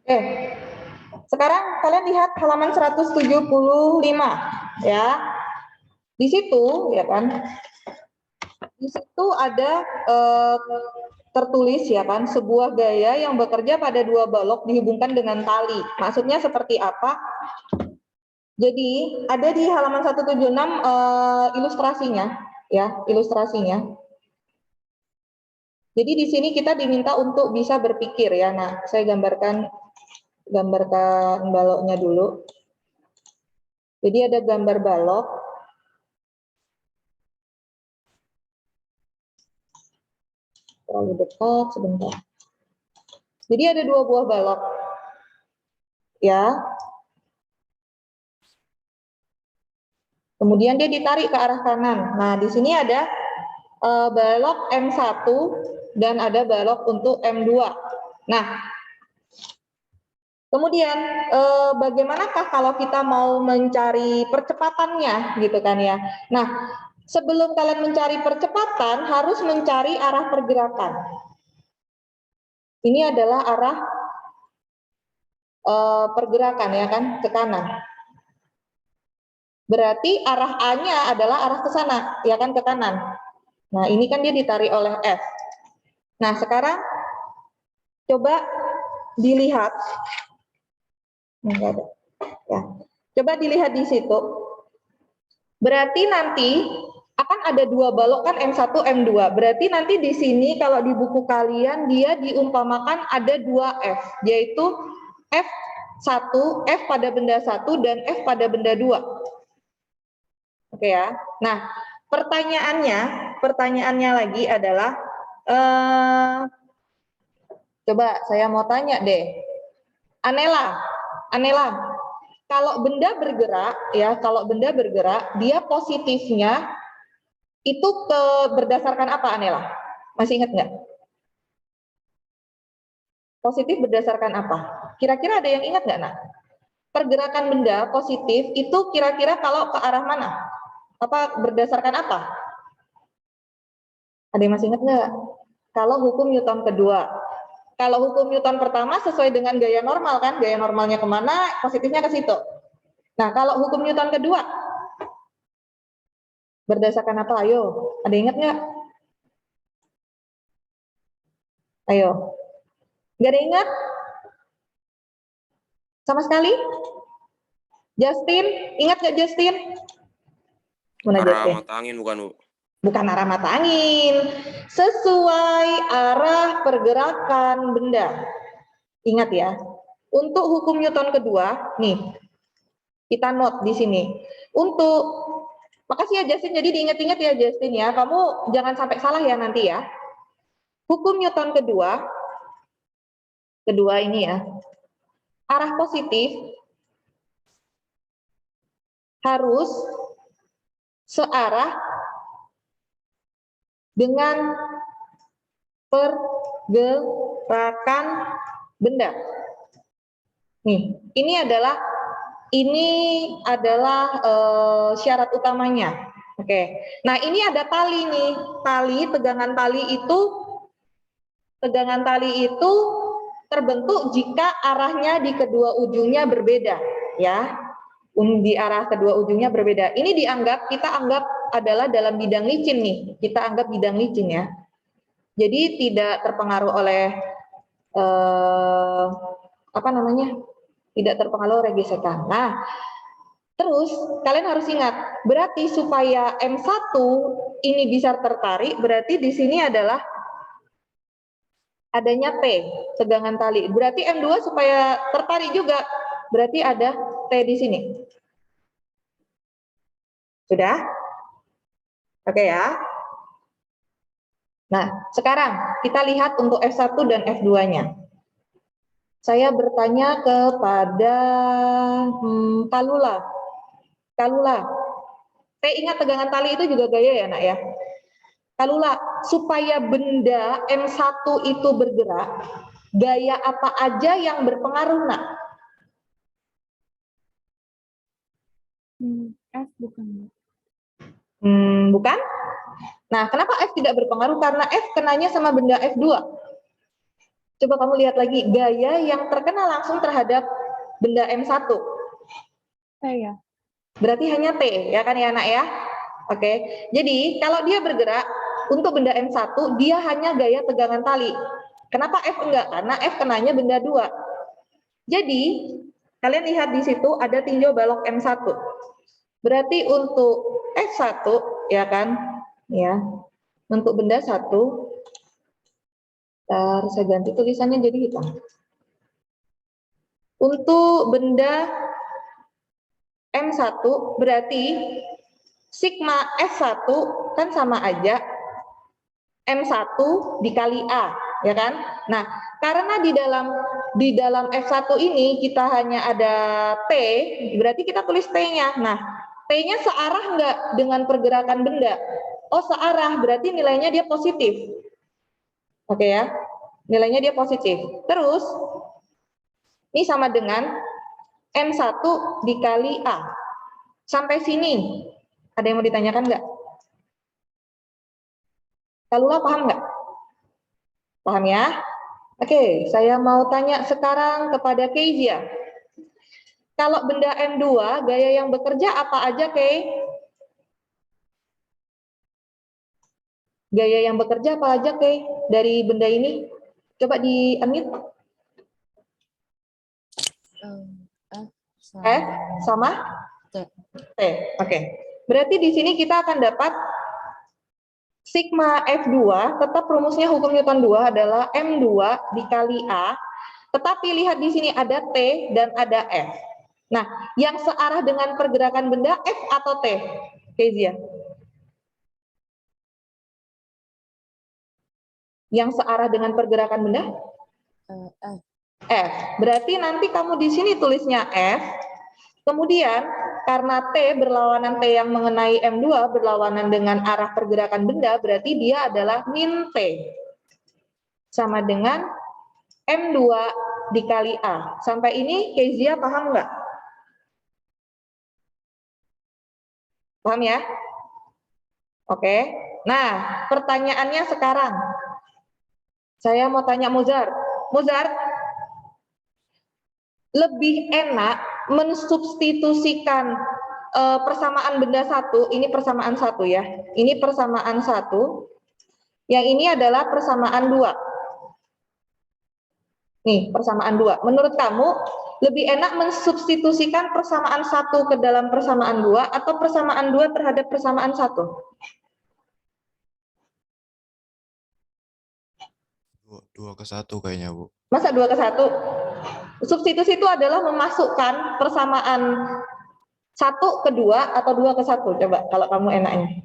Oke, sekarang kalian lihat halaman 175 ya. Di situ ya kan, di situ ada tertulis ya kan, sebuah gaya yang bekerja pada dua balok dihubungkan dengan tali. Maksudnya seperti apa? Jadi ada di halaman 176 ilustrasinya ya, ilustrasinya. Jadi di sini kita diminta untuk bisa berpikir ya. Nah, saya gambarkan baloknya dulu. Jadi ada gambar balok. Terlalu dekat, sebentar. Jadi ada dua buah balok. Ya. Kemudian dia ditarik ke arah kanan. Nah, di sini ada balok M1 dan ada balok untuk M2. Nah, kemudian bagaimanakah kalau kita mau mencari percepatannya gitu kan ya. Nah, sebelum kalian mencari percepatan harus mencari arah pergerakan. Ini adalah arah pergerakan ya kan, ke kanan. Berarti arah A-nya adalah arah ke sana, ya kan, ke kanan. Nah, ini kan dia ditarik oleh F. Nah, sekarang coba dilihat. Enggak ada. Ya. Coba dilihat di situ. Berarti nanti akan ada dua balok kan, M1, M2. Berarti nanti di sini kalau di buku kalian dia diumpamakan ada dua F, yaitu F1, F pada benda 1 dan F pada benda 2. Oke ya. Nah, pertanyaannya lagi adalah, coba saya mau tanya deh, Anela, kalau benda bergerak ya, dia positifnya itu berdasarkan apa, Anela? Masih ingat nggak? Positif berdasarkan apa? Kira-kira ada yang ingat nggak, nak? Pergerakan benda positif itu kira-kira kalau ke arah mana? Apa berdasarkan apa? Ada yang masih ingat nggak? Kalau hukum Newton kedua. Kalau hukum Newton pertama sesuai dengan gaya normal kan, gaya normalnya kemana, positifnya ke situ. Nah, kalau hukum Newton kedua, berdasarkan apa? Ayo, ada yang ingat nggak? Ayo, nggak ada yang ingat? Sama sekali? Justin, ingat nggak Justin? Mana arah Justin? mata angin bukan, Bu? Bukan arah mata angin, sesuai arah pergerakan benda. Ingat ya, untuk hukum Newton kedua, nih, kita note di sini. Untuk, makasih ya Justin, jadi diingat-ingat ya Justin ya, kamu jangan sampai salah ya nanti ya. Hukum Newton kedua ini ya, arah positif harus searah dengan pergerakan benda. Nih, ini adalah syarat utamanya. Oke. Nah, ini ada tali nih. Tegangan tali itu terbentuk jika arahnya di kedua ujungnya berbeda, ya. Di arah kedua ujungnya berbeda. Ini kita anggap adalah dalam bidang licin nih. Kita anggap bidang licin ya. Jadi tidak terpengaruh oleh tidak terpengaruh oleh gesekan. Nah, terus kalian harus ingat, berarti supaya M1 ini bisa tertarik, berarti di sini adalah adanya T, tegangan tali. Berarti M2 supaya tertarik juga, berarti ada T di sini. Sudah? Oke ya. Nah, sekarang kita lihat untuk F1 dan F2-nya. Saya bertanya kepada Kalula. Saya ingat tegangan tali itu juga gaya ya, nak ya. Kalula, supaya benda M1 itu bergerak, gaya apa aja yang berpengaruh, nak? F bukan. Bukan? Nah, kenapa F tidak berpengaruh? Karena F kenanya sama benda F2. Coba kamu lihat lagi, gaya yang terkena langsung terhadap benda M1. Iya. Berarti hanya T, ya kan ya anak ya? Oke, jadi kalau dia bergerak, untuk benda M1, dia hanya gaya tegangan tali. Kenapa F enggak? Karena F kenanya benda 2. Jadi, kalian lihat di situ ada tinjau balok M1. Berarti untuk F1, ya kan? Ya, untuk benda 1, saya ganti tulisannya jadi hitam. Untuk benda M1 berarti sigma F1 kan sama aja M1 dikali A, ya kan? Nah, karena di dalam F1 ini kita hanya ada T, berarti kita tulis T-nya. Nah, T-nya searah enggak dengan pergerakan benda? Oh, searah, berarti nilainya dia positif. Oke ya, nilainya dia positif. Terus, ini sama dengan M1 dikali A. Sampai sini, ada yang mau ditanyakan nggak? Kalula paham nggak? Paham ya? Oke, saya mau tanya sekarang kepada Kezia. Kalau benda M2, gaya yang bekerja apa aja, Kei? Gaya yang bekerja apa aja, Kei? Dari benda ini? Coba di-unmute. F sama T. T. Oke. Berarti di sini kita akan dapat sigma F2, tetap rumusnya hukum Newton 2 adalah M2 dikali A, tetapi lihat di sini ada T dan ada F. Nah, yang searah dengan pergerakan benda F atau T? Kezia. Yang searah dengan pergerakan benda? F. F. Berarti nanti kamu di sini tulisnya F. Kemudian karena T berlawanan T yang mengenai M2 berlawanan dengan arah pergerakan benda, berarti dia adalah min T. Sama dengan M2 dikali A. Sampai ini Kezia paham nggak? Paham ya? Oke. Nah, pertanyaannya sekarang. Saya mau tanya Mozart. Mozart, lebih enak mensubstitusikan persamaan benda satu, ini persamaan satu ya, ini persamaan satu, yang ini adalah persamaan 2. Nih, persamaan 2. Menurut kamu, lebih enak mensubstitusikan persamaan 1 ke dalam persamaan 2 atau persamaan 2 terhadap persamaan 1? Dua ke satu kayaknya, Bu. Masa 2 ke 1? Substitusi itu adalah memasukkan persamaan 1 ke 2 atau 2 ke 1. Coba kalau kamu enaknya.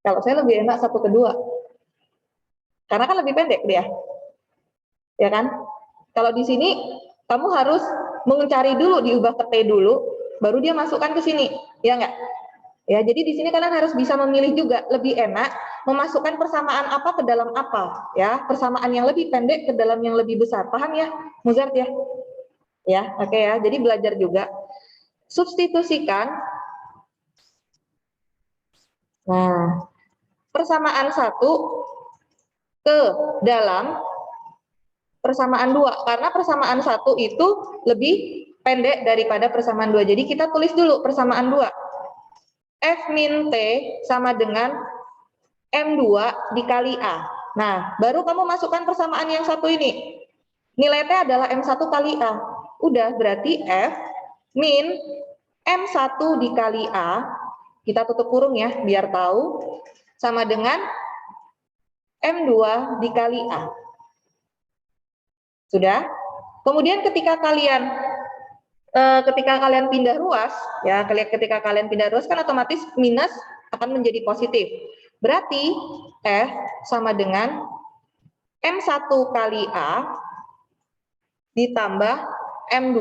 Kalau saya lebih enak 1 ke 2. Karena kan lebih pendek dia. Ya kan? Kalau di sini kamu harus mencari dulu, diubah ke T dulu, baru dia masukkan ke sini. Ya enggak? Ya, jadi di sini kalian harus bisa memilih juga, lebih enak memasukkan persamaan apa ke dalam apa, ya, persamaan yang lebih pendek ke dalam yang lebih besar. Paham ya, Mozart ya? Ya, oke ya. Jadi belajar juga. Substitusikan. Nah, persamaan 1 ke dalam persamaan 2, karena persamaan 1 itu lebih pendek daripada persamaan 2. Jadi kita tulis dulu persamaan 2. F min T sama dengan M2 dikali A. Nah, baru kamu masukkan persamaan yang satu ini. Nilai T adalah M1 kali A. Udah, berarti F min M1 dikali A, kita tutup kurung ya, biar tahu, sama dengan M2 dikali A. Sudah? Kemudian ketika kalian pindah ruas, ya, ketika kalian pindah ruas kan otomatis minus akan menjadi positif. Berarti F sama dengan M1 kali A ditambah M2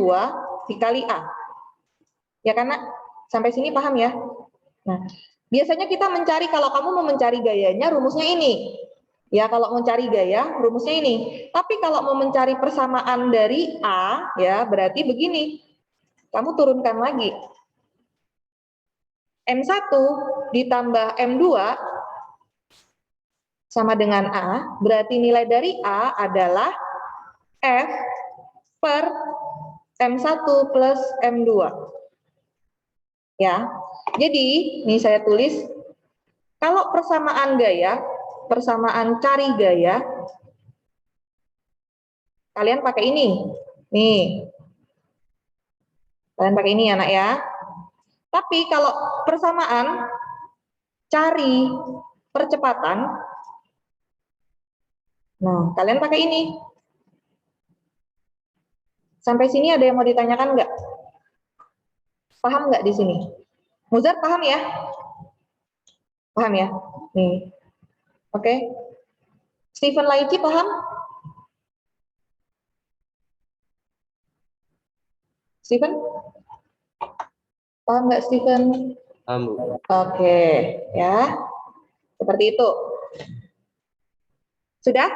dikali A. Ya karena sampai sini paham ya? Nah, biasanya kita mencari, kalau kamu mau mencari gayanya, rumusnya ini. Ya, kalau mau mencari gaya, rumusnya ini. Tapi kalau mau mencari persamaan dari A, ya berarti begini. Kamu turunkan lagi. M1 ditambah M2 sama dengan A, berarti nilai dari A adalah F per M1 plus M2. Ya, jadi ini saya tulis, kalau persamaan gaya, persamaan cari gaya, kalian pakai ini. Nih, kalian pakai ini ya nak ya. Tapi kalau persamaan cari percepatan, nah kalian pakai ini. Sampai sini ada yang mau ditanyakan nggak? Paham nggak di sini? Muzar paham ya? Paham ya? Nih. Oke. Stephen Laici paham? Stephen? Paham nggak Stephen? Paham, Bu. Oke, ya. Seperti itu. Sudah?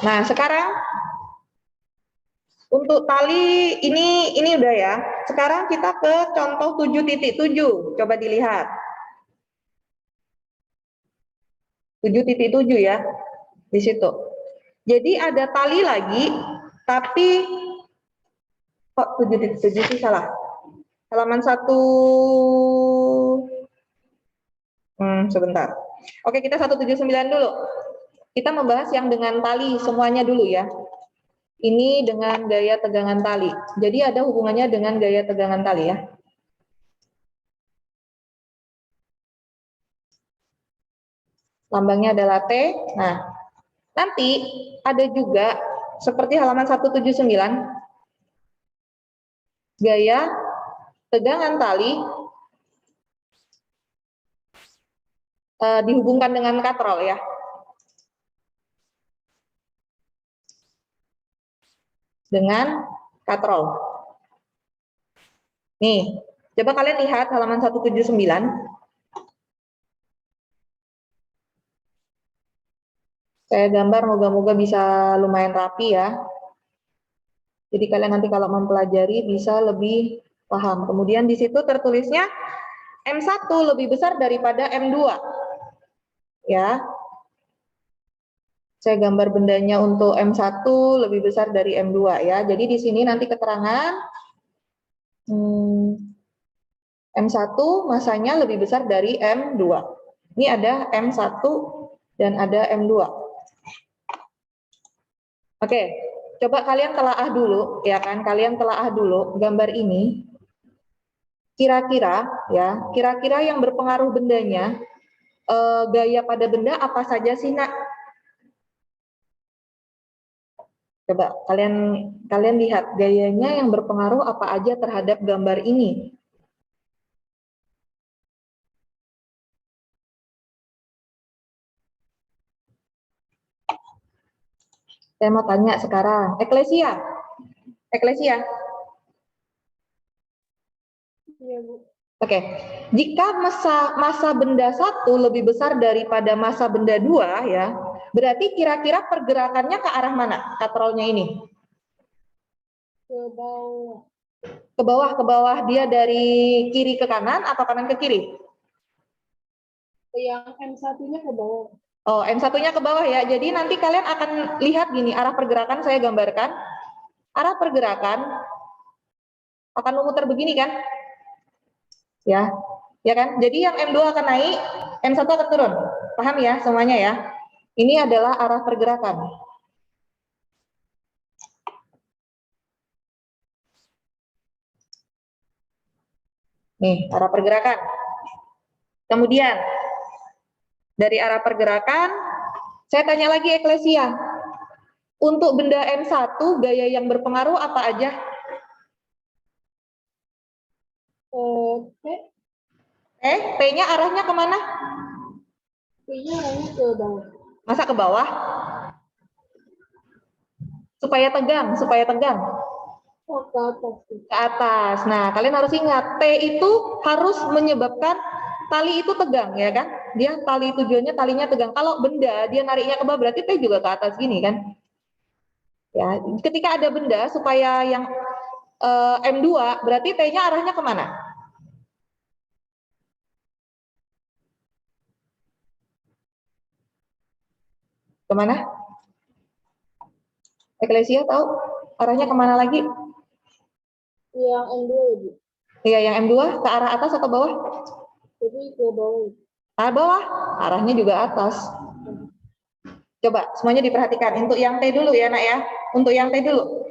Nah, sekarang untuk tali ini udah ya. Sekarang kita ke contoh 7.7. Coba dilihat. 7.7 ya. Di situ. Jadi ada tali lagi, tapi kok 7.7 sih salah. Halaman 1. Sebentar. Oke, kita 179 dulu. Kita membahas yang dengan tali semuanya dulu ya. Ini dengan gaya tegangan tali. Jadi ada hubungannya dengan gaya tegangan tali ya. Lambangnya adalah T. Nah, nanti ada juga seperti halaman 179 gaya tegangan tali dihubungkan dengan katrol ya. Dengan katrol. Nih, coba kalian lihat halaman 179. Saya gambar moga-moga bisa lumayan rapi ya. Jadi kalian nanti kalau mempelajari bisa lebih paham. Kemudian di situ tertulisnya M1 lebih besar daripada M2. Ya. Saya gambar bendanya untuk M1 lebih besar dari M2 ya. Jadi di sini nanti keterangan M1 masanya lebih besar dari M2. Ini ada M1 dan ada M2. Oke, coba kalian telaah dulu ya kan, kalian telaah dulu gambar ini. Kira-kira ya, kira-kira yang berpengaruh bendanya gaya pada benda apa saja sih nak? Coba kalian lihat gayanya yang berpengaruh apa aja terhadap gambar ini. Saya mau tanya sekarang, Eklesia. Eklesia. Iya, Bu. Oke. Jika massa benda 1 lebih besar daripada massa benda 2 ya, berarti kira-kira pergerakannya ke arah mana katrolnya ini? Ke bawah. Ke bawah dia dari kiri ke kanan atau kanan ke kiri? Yang M1-nya ke bawah. Oh, M1-nya ke bawah ya. Jadi nanti kalian akan lihat gini, arah pergerakan saya gambarkan. Arah pergerakan akan memutar begini kan? Ya. Ya kan? Jadi yang M2 akan naik, M1 akan turun. Paham ya semuanya ya? Ini adalah arah pergerakan. Nih, arah pergerakan. Kemudian, dari arah pergerakan, saya tanya lagi Eklesia. Untuk benda M1, gaya yang berpengaruh apa aja? T. T-nya arahnya kemana? T-nya arahnya ke bawah. Masa ke bawah? Supaya tegang. Oh, ke atas. Ke atas. Nah, kalian harus ingat, T itu harus menyebabkan tali itu tegang, ya kan? Dia tujuannya talinya tegang. Kalau benda dia nariknya ke bawah, berarti T juga ke atas gini kan? Ya, ketika ada benda supaya yang M2, berarti T-nya arahnya kemana? Kemana? Eklesia tahu arahnya kemana lagi? Yang M2 ya, Bu. Iya, yang M2 ke arah atas atau bawah? Jadi ke bawah. Bawah, arahnya juga atas. Coba semuanya diperhatikan. Untuk yang T dulu ya, Nak ya. Untuk yang T dulu.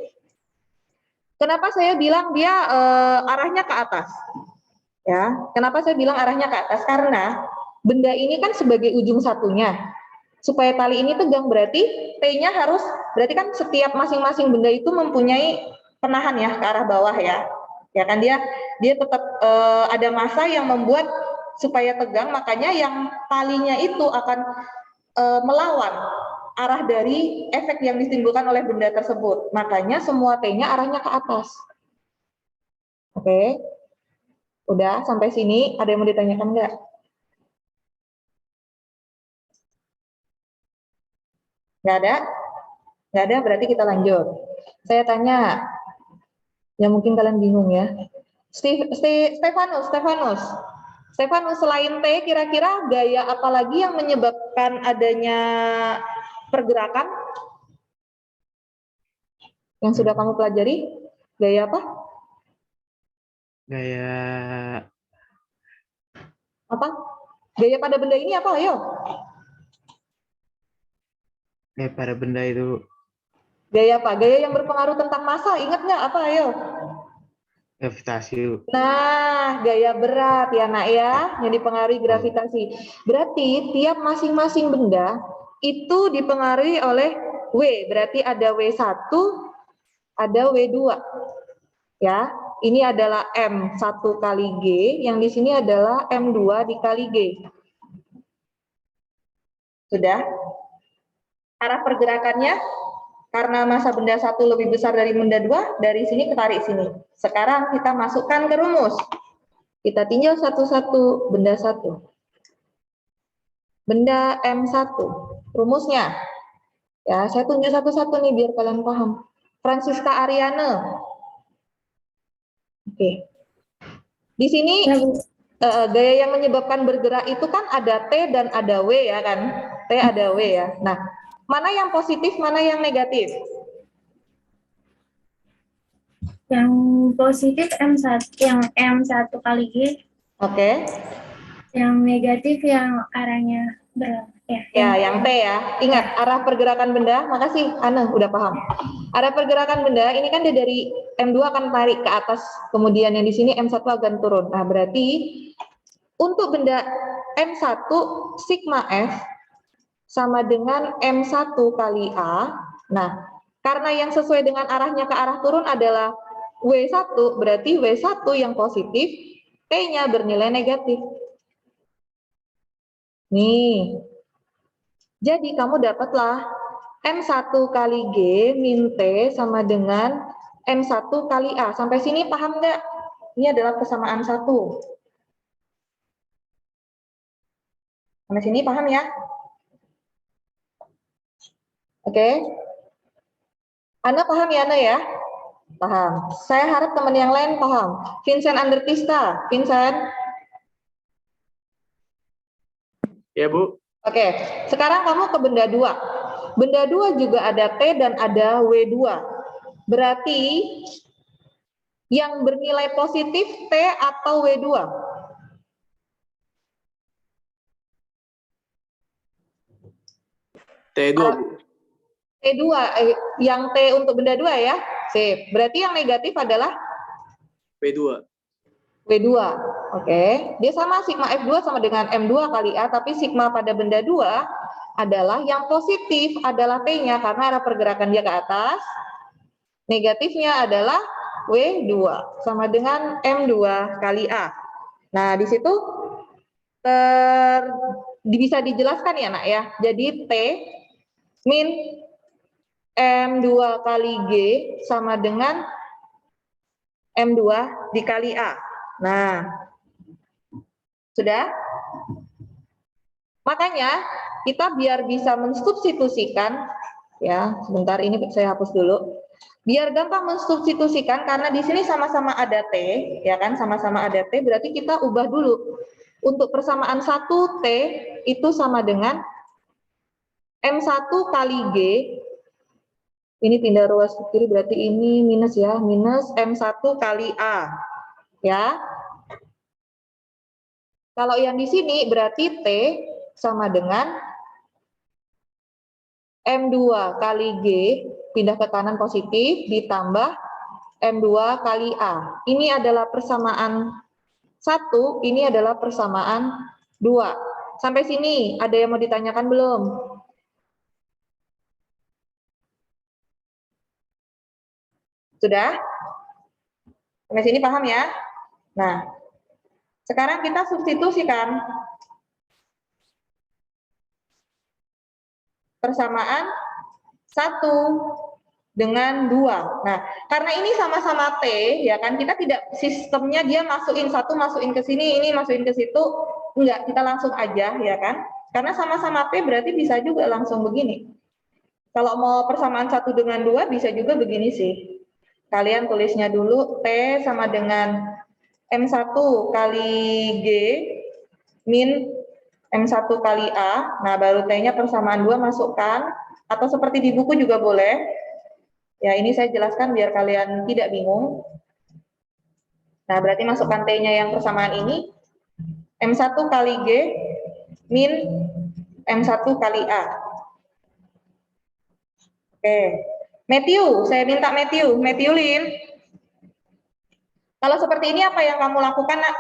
Kenapa saya bilang dia arahnya ke atas? Ya, kenapa saya bilang arahnya ke atas? Karena benda ini kan sebagai ujung satunya. Supaya tali ini tegang berarti T-nya harus, berarti kan setiap masing-masing benda itu mempunyai penahan ya ke arah bawah ya. Ya kan dia tetap ada massa yang membuat supaya tegang, makanya yang talinya itu akan melawan arah dari efek yang ditimbulkan oleh benda tersebut. Makanya semua T-nya arahnya ke atas. Oke. Udah sampai sini, ada yang mau ditanyakan nggak? Nggak ada? Nggak ada, berarti kita lanjut. Saya tanya, ya mungkin kalian bingung ya. Stefanus, selain T, kira-kira gaya apa lagi yang menyebabkan adanya pergerakan? Yang sudah kamu pelajari, gaya apa? Gaya Apa? Gaya pada benda ini apa? Ayo. pada benda itu Gaya apa? Gaya yang berpengaruh tentang massa, ingat nggak apa? Ayo. gravitasi. Nah, gaya berat ya nak ya, yang dipengaruhi gravitasi. Berarti tiap masing-masing benda itu dipengaruhi oleh W. Berarti ada W1, ada W2. Ya, ini adalah M1 kali G, yang di sini adalah M2 dikali G. Sudah? Arah pergerakannya, karena massa benda satu lebih besar dari benda dua, dari sini ketarik sini. Sekarang kita masukkan ke rumus. Kita tinjau satu-satu benda satu. Benda M1, rumusnya. Ya, saya tunjuk satu-satu nih biar kalian paham. Francisca Ariane. Oke. Di sini gaya yang menyebabkan bergerak itu kan ada T dan ada W ya kan? T ada W ya. Nah, mana yang positif, mana yang negatif? Yang positif M1, yang M1 kali G. Oke. Yang negatif yang arahnya Ya, yang T ya. Ingat, arah pergerakan benda, makasih Ana, udah paham. Arah pergerakan benda, ini kan dia dari M2 akan tarik ke atas, kemudian yang di sini M1 akan turun. Nah, berarti untuk benda M1, sigma F sama dengan M1 kali A. Nah, karena yang sesuai dengan arahnya ke arah turun adalah W1, berarti W1 yang positif, T-nya bernilai negatif. Nih, jadi kamu dapatlah M1 kali G min T sama dengan M1 kali A. Sampai sini paham nggak? Ini adalah kesamaan satu. Sampai sini paham ya? Oke. Ana paham ya, Ana ya? Paham. Saya harap teman yang lain paham. Vincent Andertista. Vincent? Ya, Bu. Oke, sekarang kamu ke benda 2. Benda 2 juga ada T dan ada W2. Berarti yang bernilai positif T atau W2? T2, Bu. T2, yang T untuk benda 2 ya? Sip. Berarti yang negatif adalah P2. W2. Oke. Dia sama sigma F2 sama dengan M2 kali A, tapi sigma pada benda 2 adalah yang positif adalah T-nya karena arah pergerakan dia ke atas. Negatifnya adalah W2 sama dengan M2 kali A. Nah, di situ bisa dijelaskan ya, Nak ya. Jadi T min M2 kali G sama dengan M2 dikali A. Nah, sudah? Makanya kita biar bisa mensubstitusikan, ya sebentar ini saya hapus dulu. Biar gampang mensubstitusikan karena di sini sama-sama ada T, ya kan sama-sama ada T, berarti kita ubah dulu. Untuk persamaan 1 T itu sama dengan M1 kali G, ini pindah ruas ke kiri berarti ini minus ya, minus M1 kali A. Ya. Kalau yang di sini berarti T sama dengan M2 kali G, pindah ke kanan positif, ditambah M2 kali A. Ini adalah persamaan 1, ini adalah persamaan 2. Sampai sini, ada yang mau ditanyakan belum? Sudah? Sampai sini paham ya? Nah, sekarang kita substitusikan persamaan 1 dengan 2. Nah, karena ini sama-sama T, ya kan, kita tidak sistemnya dia masukin satu, masukin ke sini, ini masukin ke situ, enggak, kita langsung aja, ya kan. Karena sama-sama T berarti bisa juga langsung begini. Kalau mau persamaan 1 dengan 2 bisa juga begini sih. Kalian tulisnya dulu T sama dengan M1 kali G min M1 kali A. Nah, baru T-nya persamaan 2 masukkan. Atau seperti di buku juga boleh. Ya, ini saya jelaskan biar kalian tidak bingung. Nah, berarti masukkan T-nya yang persamaan ini. M1 kali G min M1 kali A. Oke. Matthew, saya minta Matthew Lin. Kalau seperti ini apa yang kamu lakukan, Nak?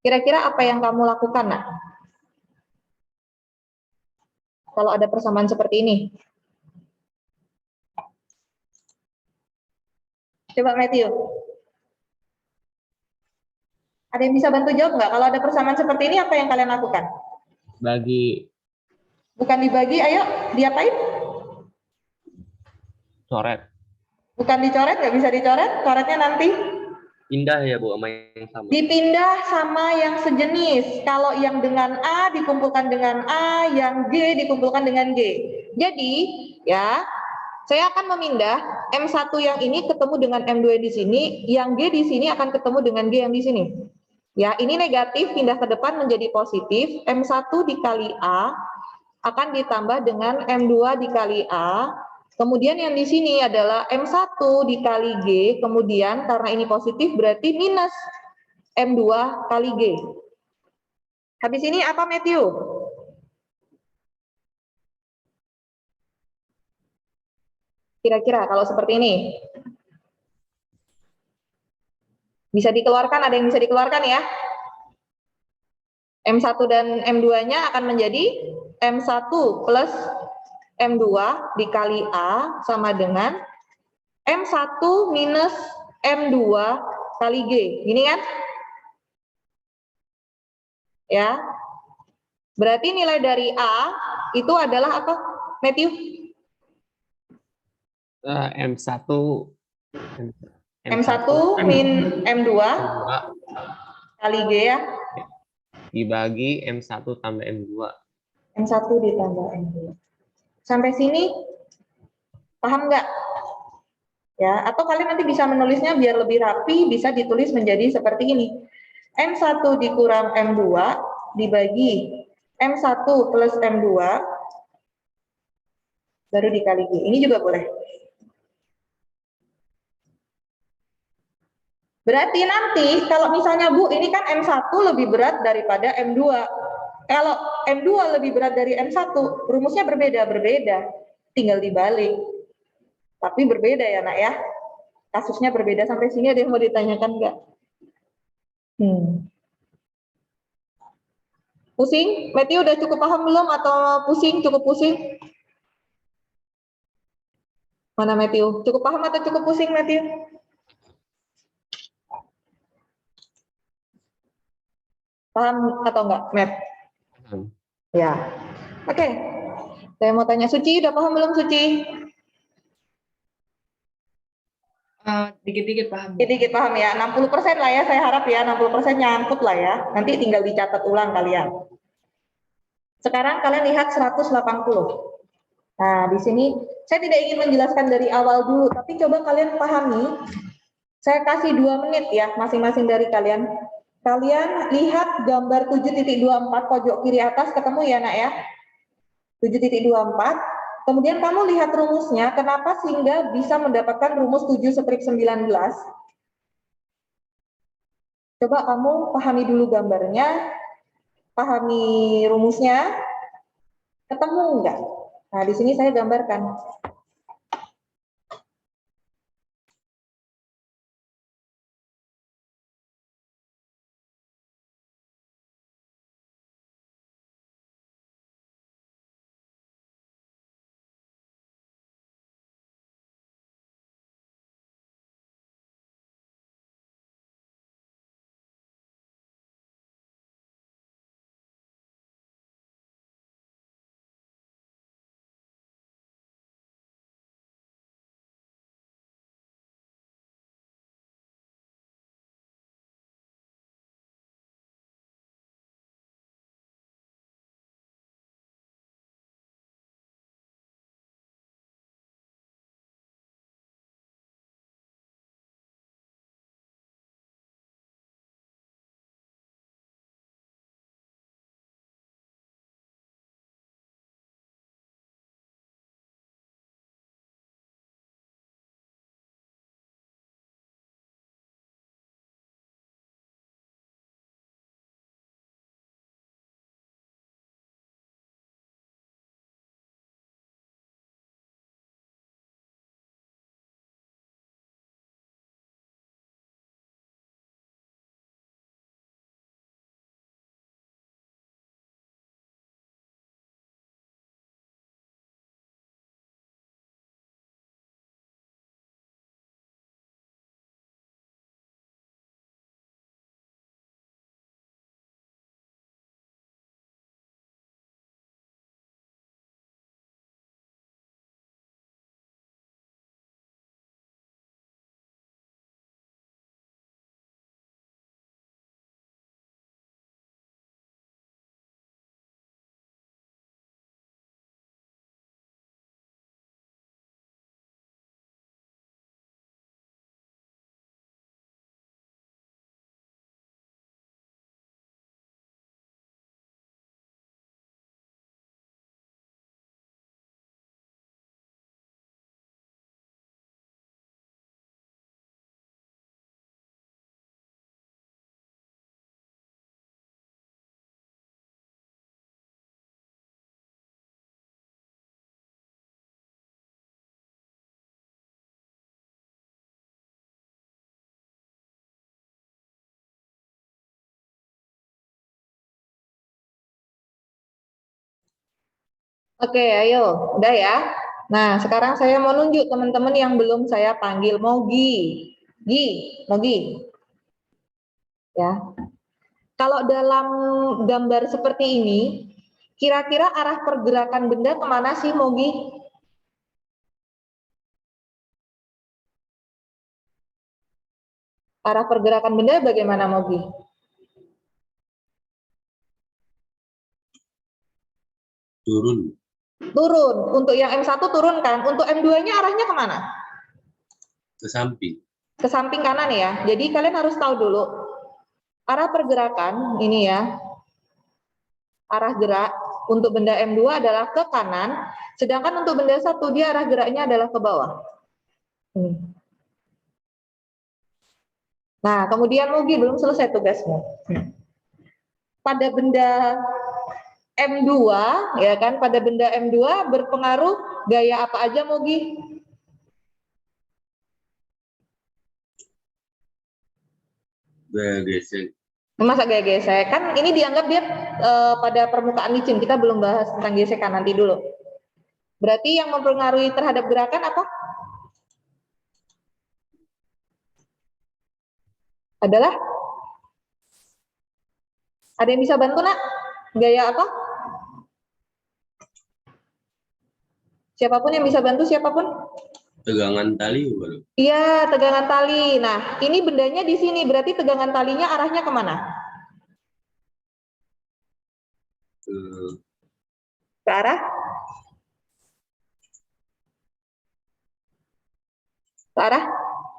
Kira-kira apa yang kamu lakukan, Nak? Kalau ada persamaan seperti ini. Coba Matthew. Ada yang bisa bantu jawab nggak? Kalau ada persamaan seperti ini, apa yang kalian lakukan? Bagi. Bukan dibagi, ayo diapain? Coret. Bukan dicoret, nggak bisa dicoret, coretnya nanti. Pindah ya Bu sama yang sama. Dipindah sama yang sejenis. Kalau yang dengan A dikumpulkan dengan A, yang G dikumpulkan dengan G. Jadi, ya, saya akan memindah M1 yang ini ketemu dengan M2 di sini, yang G di sini akan ketemu dengan G yang di sini. Ya, ini negatif pindah ke depan menjadi positif, M1 dikali A akan ditambah dengan M2 dikali A. Kemudian yang di sini adalah M1 dikali G, kemudian karena ini positif berarti minus M2 kali G. Habis ini apa, Matthew? Kira-kira kalau seperti ini. Bisa dikeluarkan, ada yang bisa dikeluarkan ya? M1 dan M2-nya akan menjadi M1 plus M2 dikali A sama dengan M1 minus M2 kali G. Gini kan? Ya. Berarti nilai dari A itu adalah apa, Matthew? M1 M1 min M2 kali G ya. dibagi M1 tambah M2. M1 ditambah M2. Sampai sini paham nggak? Ya, atau kalian nanti bisa menulisnya biar lebih rapi, bisa ditulis menjadi seperti ini. M1 dikurang M2 dibagi M1 plus M2 baru dikali G. Ini juga boleh. Berarti nanti kalau misalnya Bu, ini kan M1 lebih berat daripada M2. Kalau M2 lebih berat dari M1, rumusnya berbeda. Tinggal dibalik. Tapi berbeda ya, Nak ya. Kasusnya berbeda. Sampai sini ada yang mau ditanyakan nggak? Pusing? Matthew udah cukup paham belum atau pusing? Cukup pusing? Mana Matthew? Cukup paham atau cukup pusing, Matthew? Paham atau enggak, Matt? Ya. Oke. Saya mau tanya, Suci, udah paham belum, Suci? Dikit-dikit paham. Dikit-dikit paham ya. 60% lah ya, saya harap ya. 60% nyangkut lah ya. Nanti tinggal dicatat ulang kalian. Sekarang kalian lihat 180. Nah, di sini saya tidak ingin menjelaskan dari awal dulu, tapi coba kalian pahami. Saya kasih 2 menit ya, masing-masing dari kalian. Kalian lihat gambar 7.24 pojok kiri atas, ketemu ya nak ya? 7.24. Kemudian kamu lihat rumusnya, kenapa sehingga bisa mendapatkan rumus 7/19? Coba kamu pahami dulu gambarnya, pahami rumusnya, ketemu enggak? Nah, di sini saya gambarkan. Oke, ayo, udah ya. Nah, sekarang saya mau nunjuk teman-teman yang belum saya panggil. Mogi, Mogi, ya. Kalau dalam gambar seperti ini, kira-kira arah pergerakan benda kemana sih, Mogi? Arah pergerakan benda bagaimana, Mogi? Turun. Turun. Untuk yang M1 turun kan? Untuk M2-nya arahnya kemana? Ke samping. Ke samping kanan ya. Jadi kalian harus tahu dulu. Arah pergerakan, ini ya. Arah gerak untuk benda M2 adalah ke kanan. Sedangkan untuk benda 1, dia arah geraknya adalah ke bawah. Nah, kemudian Mogi belum selesai tugasmu. Pada benda M2, ya kan, pada benda M2 berpengaruh gaya apa aja, Mogi? Gaya gesek. Masa gaya gesek? Kan ini dianggap dia pada permukaan licin. Kita belum bahas tentang gesekan, nanti dulu. Berarti yang mempengaruhi terhadap gerakan apa? Adalah? Ada yang bisa bantu, nak? Gaya apa? Siapapun yang bisa bantu, siapapun. Tegangan tali baru. Iya, tegangan tali. Nah, ini bendanya di sini, berarti tegangan talinya arahnya kemana? Ke arah? Ke arah?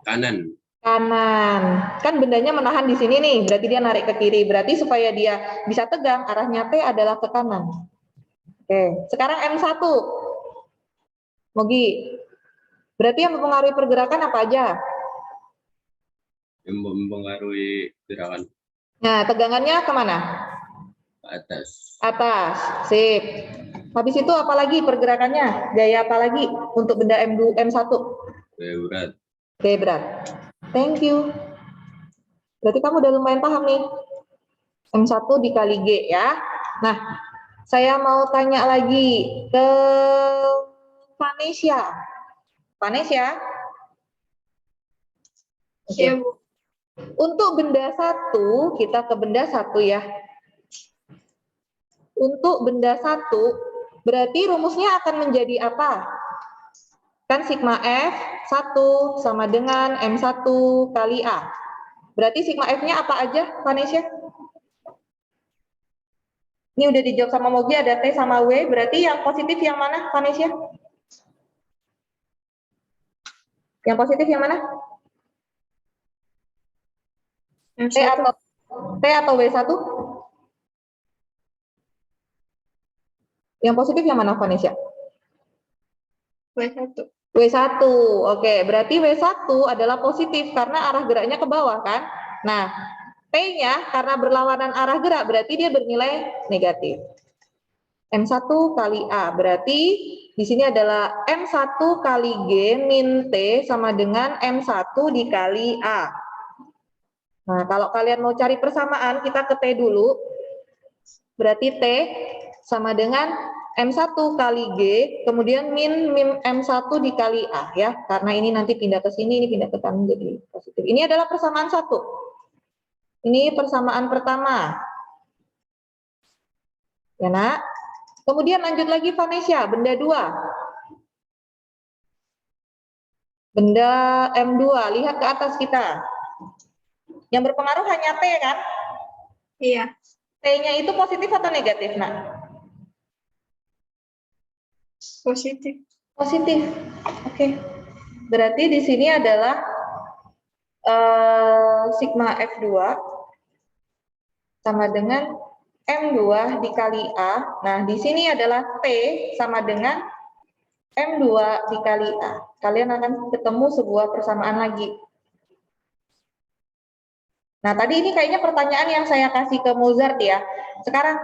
Kanan. kanan. Kan bendanya menahan di sini nih, berarti dia narik ke kiri. Berarti supaya dia bisa tegang, arahnya T adalah ke kanan. Oke, sekarang M1. Mogi. Berarti yang mempengaruhi pergerakan apa aja? Yang mempengaruhi gerakan Nah, tegangannya kemana? ke atas. Atas. Sip. Habis itu apa lagi pergerakannya? Gaya apa lagi untuk benda M1? Berat. Oke, berat. Thank you. Berarti kamu udah lumayan paham nih. M1 dikali G ya. Nah, saya mau tanya lagi ke Vanesia. Vanesia? Oke. Iya, Bu. Untuk benda satu, kita ke benda satu ya. Untuk benda satu, berarti rumusnya akan menjadi apa? Kan sigma F 1 sama dengan M1 kali A. Berarti sigma F-nya apa aja, Vanesia? Ini udah dijawab sama Mogi, ada T sama W. Berarti yang positif yang mana, Vanesia? Yang positif yang mana? T atau W1? Yang positif yang mana, Vanesia? W1. W1. Oke, berarti W1 adalah positif karena arah geraknya ke bawah kan? Nah, T-nya karena berlawanan arah gerak berarti dia bernilai negatif. M1 kali A berarti di sini adalah M1 kali G min T sama dengan M1 dikali A. Nah, kalau kalian mau cari persamaan, kita ke T dulu. Berarti T sama dengan M1 kali G, kemudian min M1 dikali A ya. Karena ini nanti pindah ke sini, ini pindah ke kanan jadi positif. Ini adalah persamaan satu. Ini persamaan pertama. Ya, Nak. Kemudian lanjut lagi Vanesia, benda 2. Benda M2, lihat ke atas kita. Yang berpengaruh hanya T kan? Iya. T-nya itu positif atau negatif, Nak? Positif. Positif. Oke. Berarti di sini adalah sigma F2 sama dengan M2 dikali A. Nah, di sini adalah T sama dengan M2 dikali A. Kalian akan ketemu sebuah persamaan lagi. Nah, tadi ini kayaknya pertanyaan yang saya kasih ke Mozart ya. Sekarang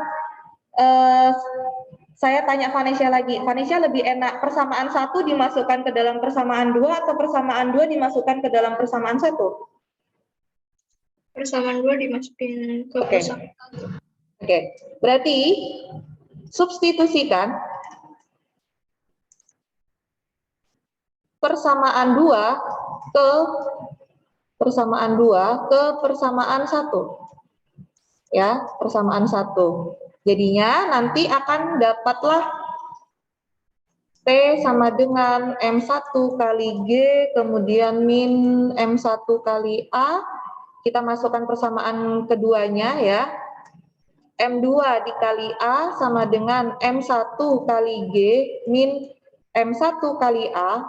saya tanya Vanesia lagi. Vanesia lebih enak persamaan 1 dimasukkan ke dalam persamaan 2 atau persamaan 2 dimasukkan ke dalam persamaan 1? Persamaan 2 dimasukin ke Oke. persamaan. Oke, berarti substitusikan persamaan 2 ke persamaan 2 ke persamaan 1. Ya, persamaan 1. Jadinya nanti akan dapatlah T sama dengan M1 kali G kemudian min M1 kali A. Kita masukkan persamaan keduanya ya. M2 dikali A sama dengan M1 kali G min M1 kali A.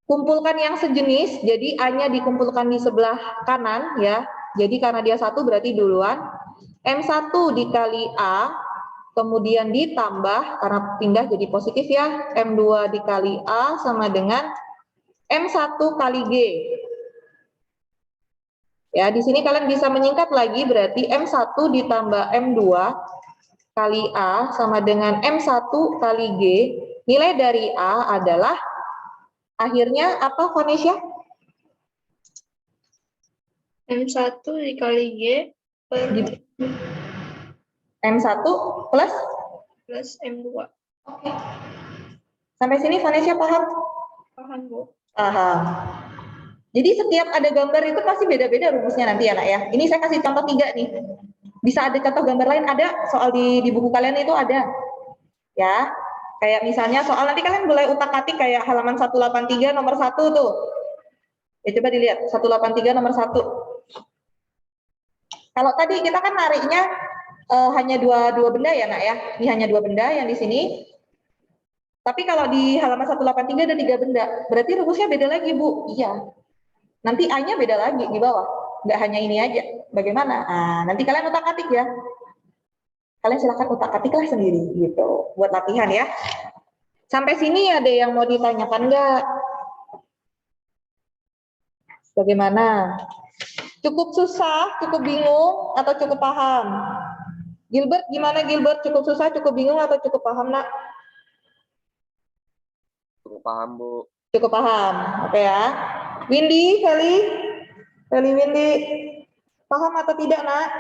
Kumpulkan yang sejenis, jadi A-nya dikumpulkan di sebelah kanan ya. Jadi karena dia 1 berarti duluan. M1 dikali A, kemudian ditambah, karena pindah jadi positif ya. M2 dikali A sama dengan M1 kali G. Ya, di sini kalian bisa menyingkat lagi, berarti M1 ditambah M2 kali A sama dengan M1 kali G. Nilai dari A adalah, akhirnya apa, Vanesia? M1 dikali G per M1 plus? plus M2. Oke. Sampai sini Vanesia paham? Paham, Bu? Paham. Jadi setiap ada gambar itu pasti beda-beda rumusnya nanti ya, Nak ya. Ini saya kasih contoh 3 nih. Bisa ada contoh gambar lain, ada soal di buku kalian itu ada. Ya. Kayak misalnya soal nanti kalian boleh utak-atik kayak halaman 183 nomor 1 tuh. Ya coba dilihat 183 nomor 1. Kalau tadi kita kan nariknya hanya dua benda ya, Nak ya. Ini hanya 2 benda yang di sini. Tapi kalau di halaman 183 ada 3 benda. Berarti rumusnya beda lagi, Bu. Iya. Nanti A-nya beda lagi di bawah. Nggak hanya ini aja. Bagaimana? Nah, nanti kalian utak-atik ya. Kalian silahkan utak-atiklah sendiri gitu. Buat latihan ya. Sampai sini ada yang mau ditanyakan nggak? Bagaimana? Cukup susah, cukup bingung, atau cukup paham? Gilbert, gimana Gilbert? Cukup susah, cukup bingung, atau cukup paham, nak? Cukup paham, Bu. Cukup paham, oke ya. Windy, Feli Windy, paham atau tidak, nak?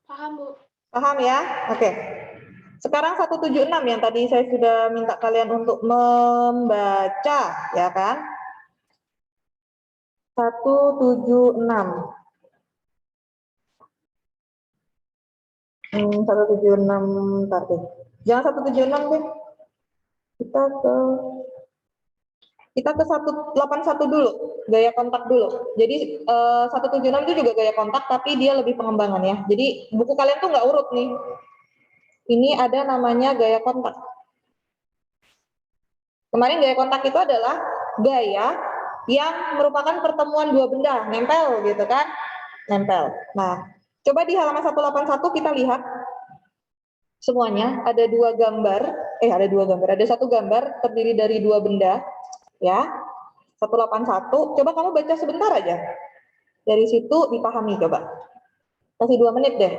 Paham, Bu. Paham ya? Oke. Sekarang 176 yang tadi saya sudah minta kalian untuk membaca, ya kan? 176. 176 ntar deh. Jangan 176 deh. Kita ke 181 dulu, gaya kontak dulu. Jadi 176 itu juga gaya kontak, tapi dia lebih pengembangan ya. Jadi buku kalian tuh nggak urut nih. Ini ada namanya gaya kontak. Kemarin gaya kontak itu adalah gaya yang merupakan pertemuan dua benda, nempel gitu kan? Nempel. Nah, coba di halaman 181 kita lihat semuanya ada dua gambar, ada satu gambar terdiri dari dua benda, ya. 181, coba kamu baca sebentar aja. Dari situ dipahami coba. Kasih 2 menit deh.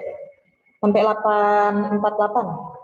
Sampai 8.48.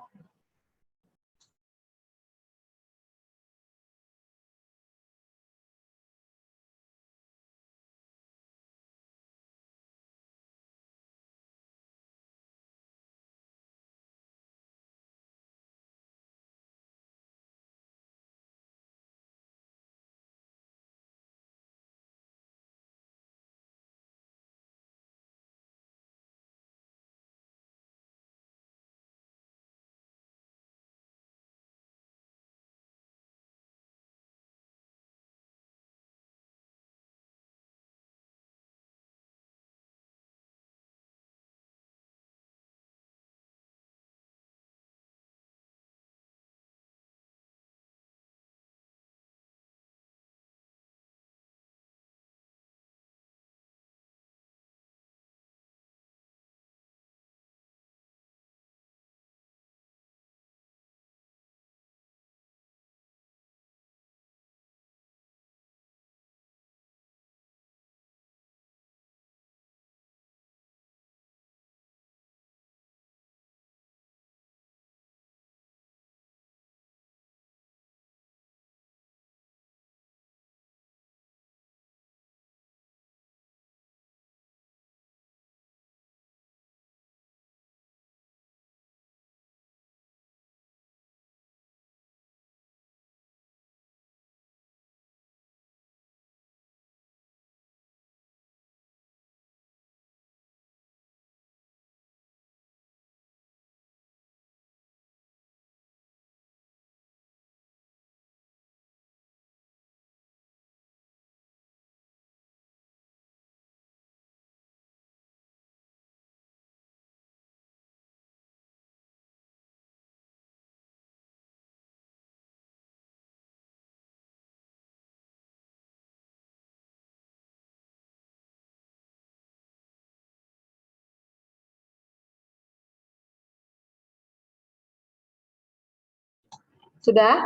Sudah?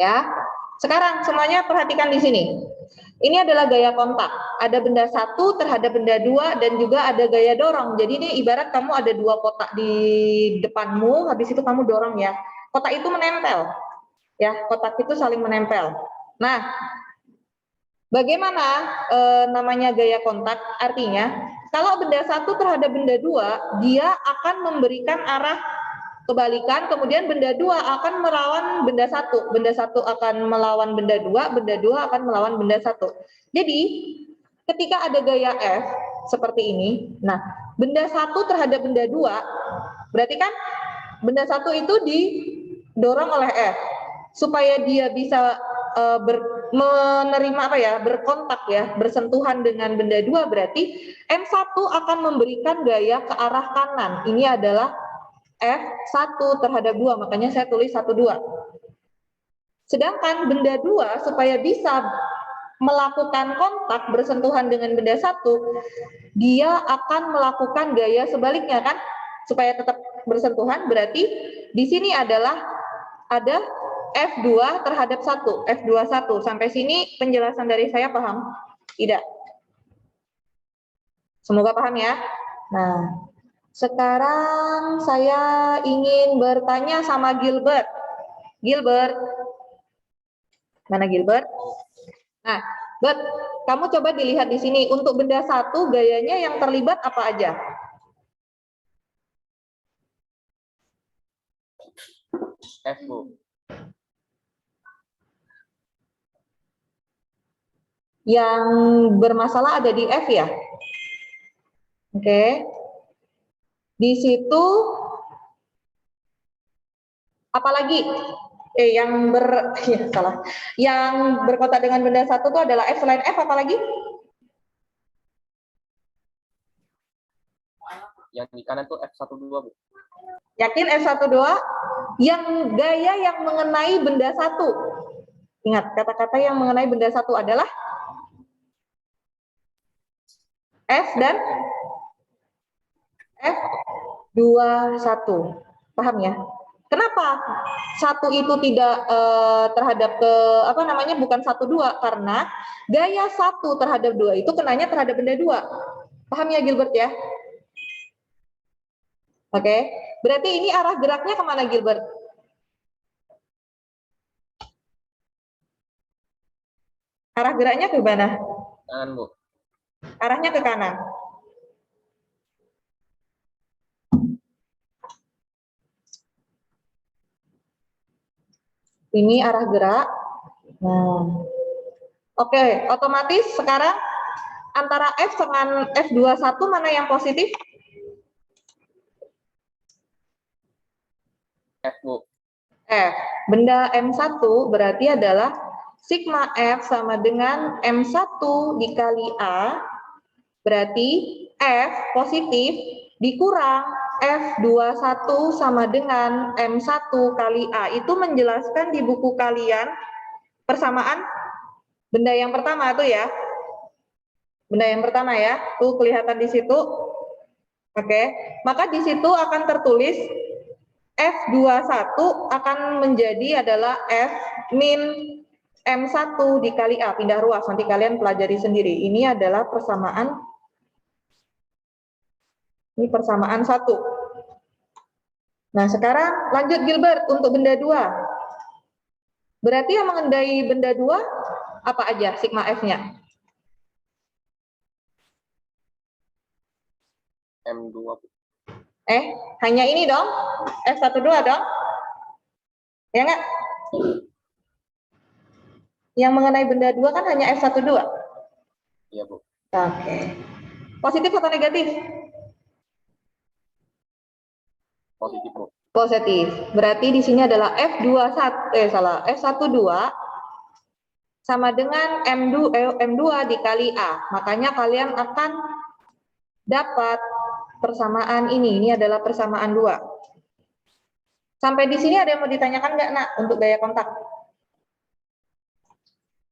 Ya. Sekarang semuanya perhatikan di sini. Ini adalah gaya kontak. Ada benda satu terhadap benda dua dan juga ada gaya dorong. Jadi ini ibarat kamu ada dua kotak di depanmu, habis itu kamu dorong ya. Kotak itu menempel. Ya, kotak itu saling menempel. Nah, bagaimana namanya gaya kontak? Artinya, kalau benda satu terhadap benda dua, dia akan memberikan arah kebalikan, kemudian benda dua akan melawan benda satu akan melawan benda dua akan melawan benda satu. Jadi ketika ada gaya F seperti ini, nah benda satu terhadap benda dua, berarti kan benda satu itu didorong oleh F supaya dia bisa menerima berkontak ya, bersentuhan dengan benda dua, berarti M1 akan memberikan gaya ke arah kanan. Ini adalah F1 terhadap 2, makanya saya tulis 1, 2. Sedangkan benda 2 supaya bisa melakukan kontak bersentuhan dengan benda satu, dia akan melakukan gaya sebaliknya kan? Supaya tetap bersentuhan, berarti di sini adalah ada F2 terhadap 1, F21. Sampai sini penjelasan dari saya paham? Tidak? Semoga paham ya. Nah, sekarang saya ingin bertanya sama Gilbert. Gilbert. Mana Gilbert? Nah, Bert, kamu coba dilihat di sini. Untuk benda satu, gayanya yang terlibat apa aja? F, Bu. Yang bermasalah ada di F ya? Oke. Di situ apalagi yang yang berkotak dengan benda satu itu adalah F. Selain F apalagi? Yang di kanan tuh F12, Bu. Yakin F12? Yang gaya yang mengenai benda satu. Ingat, kata-kata yang mengenai benda satu adalah F dan F21. Paham ya? Kenapa satu itu tidak terhadap bukan 1,2? Karena gaya 1 terhadap 2 itu kenanya terhadap benda 2. Paham ya Gilbert ya? Oke, berarti ini arah geraknya kemana Gilbert? Arah geraknya ke mana? Kanan, Bu. Arahnya ke kanan. Ini arah gerak. Nah. Oke, otomatis sekarang antara F dengan F21 mana yang positif? F, Bu. F. Benda M1 berarti adalah sigma F sama dengan M1 dikali A, berarti F positif dikurang F21 sama dengan M1 kali A. Itu menjelaskan di buku kalian persamaan benda yang pertama tuh ya. Benda yang pertama ya, tuh kelihatan di situ. Oke, maka di situ akan tertulis F21 akan menjadi adalah F min M1 dikali A, pindah ruas, nanti kalian pelajari sendiri. Ini adalah persamaan, ini persamaan 1. Nah, sekarang lanjut Gilbert untuk benda 2. Berarti yang mengendai benda 2 apa aja sigma F-nya? M2, Bu. Hanya ini dong? F12 dong? Ya nggak? Yang mengenai benda 2 kan hanya F12. Iya, Bu. Oke. Positif atau negatif? Positif, Bu. Positif. Berarti di sini adalah F12 sama dengan M2 dikali A. Makanya kalian akan dapat persamaan ini. Ini adalah persamaan 2. Sampai di sini ada yang mau ditanyakan nggak, Nak, untuk gaya kontak?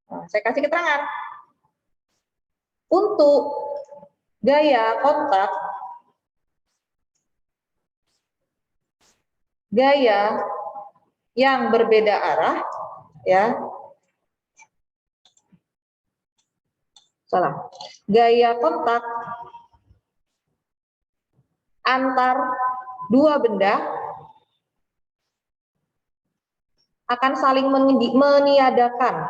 Nah, saya kasih keterangan. Untuk gaya kontak, gaya yang berbeda arah, ya. Salah. Gaya kontak antar dua benda akan saling meniadakan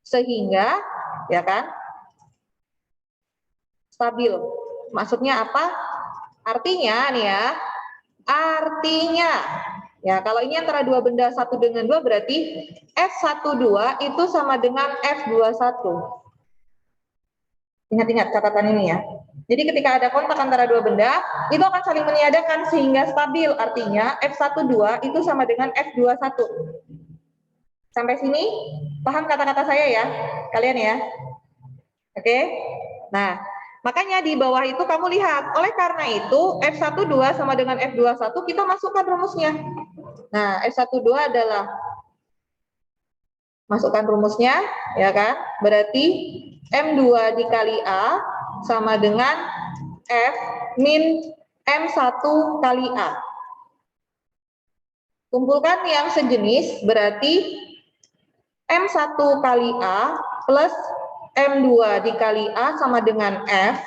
sehingga ya kan stabil. Maksudnya apa? Artinya nih ya, ya kalau ini antara dua benda 1 dengan 2 berarti F12 itu sama dengan F21. Ingat-ingat catatan ini ya. Jadi ketika ada kontak antara dua benda, itu akan saling meniadakan sehingga stabil. Artinya F12 itu sama dengan F21. Sampai sini paham kata-kata saya ya, kalian ya? Oke? Nah, makanya di bawah itu kamu lihat. Oleh karena itu, F12 sama dengan F21 kita masukkan rumusnya. Nah, S12 adalah masukkan rumusnya, ya kan? Berarti M2 dikali A sama dengan F min M1 kali A. Kumpulkan yang sejenis, berarti M1 kali A plus M2 dikali A sama dengan F,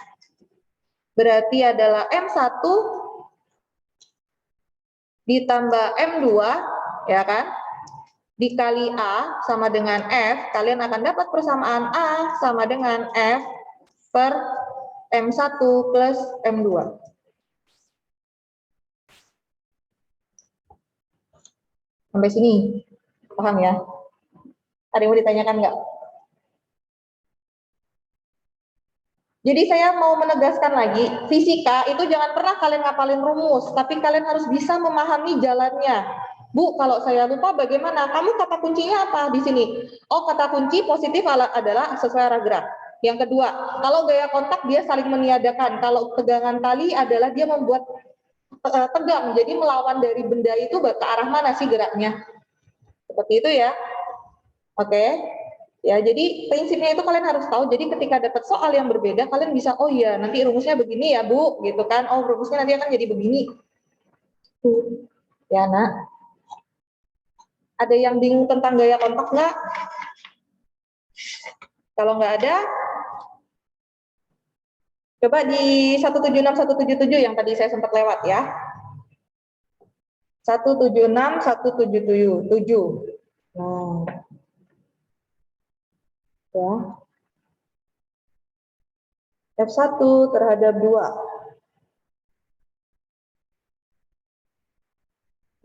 berarti adalah M1 ditambah M2, ya kan? Dikali A sama dengan F, kalian akan dapat persamaan A sama dengan F per M1 plus M2. Sampai sini, paham ya? Ada yang mau ditanyakan nggak? Jadi saya mau menegaskan lagi, fisika itu jangan pernah kalian ngapalin rumus, tapi kalian harus bisa memahami jalannya. Bu, kalau saya lupa bagaimana? Kamu kata kuncinya apa di sini? Oh, kata kunci positif adalah sesuai arah gerak. Yang kedua, kalau gaya kontak dia saling meniadakan. Kalau tegangan tali adalah dia membuat tegang, jadi melawan dari benda itu ke arah mana sih geraknya? Seperti itu ya. Oke. Ya, jadi prinsipnya itu kalian harus tahu. Jadi ketika dapat soal yang berbeda, kalian bisa, oh iya, nanti rumusnya begini ya, Bu, gitu kan. Oh, rumusnya nanti akan jadi begini. Ya, Nak. Ada yang bingung tentang gaya kontak nggak? Kalau nggak ada, coba di 176, 177 yang tadi saya sempat lewat ya. 176, 177. Nah. Ya. F1 terhadap 2.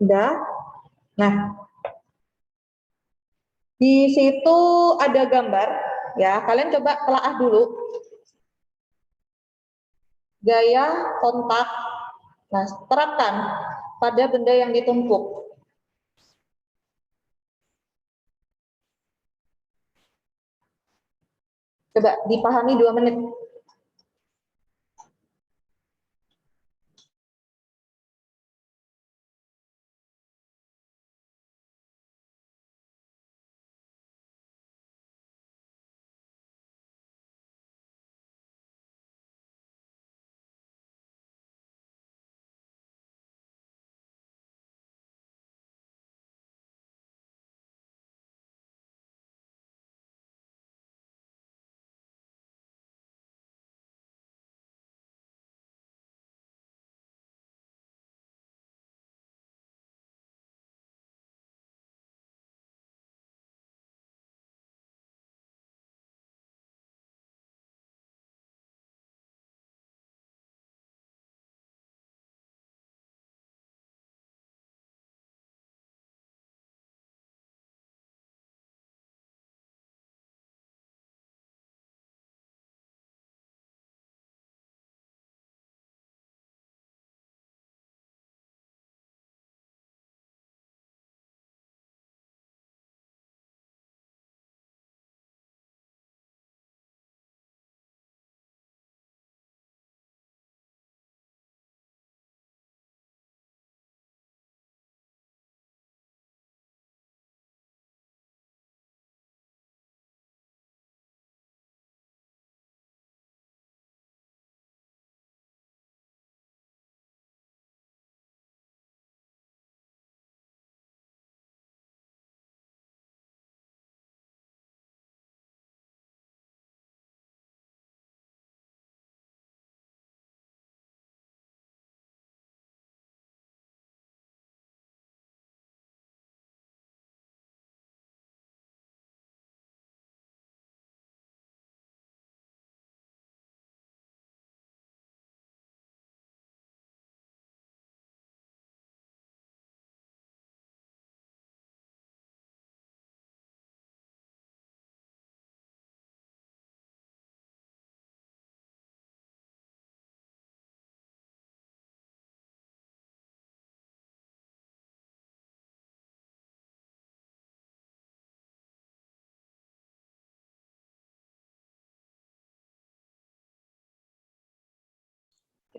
Udah? Nah, di situ ada gambar, ya. Kalian coba telaah dulu. Gaya kontak. Nah, terapkan pada benda yang ditumpuk. Coba dipahami 2 menit.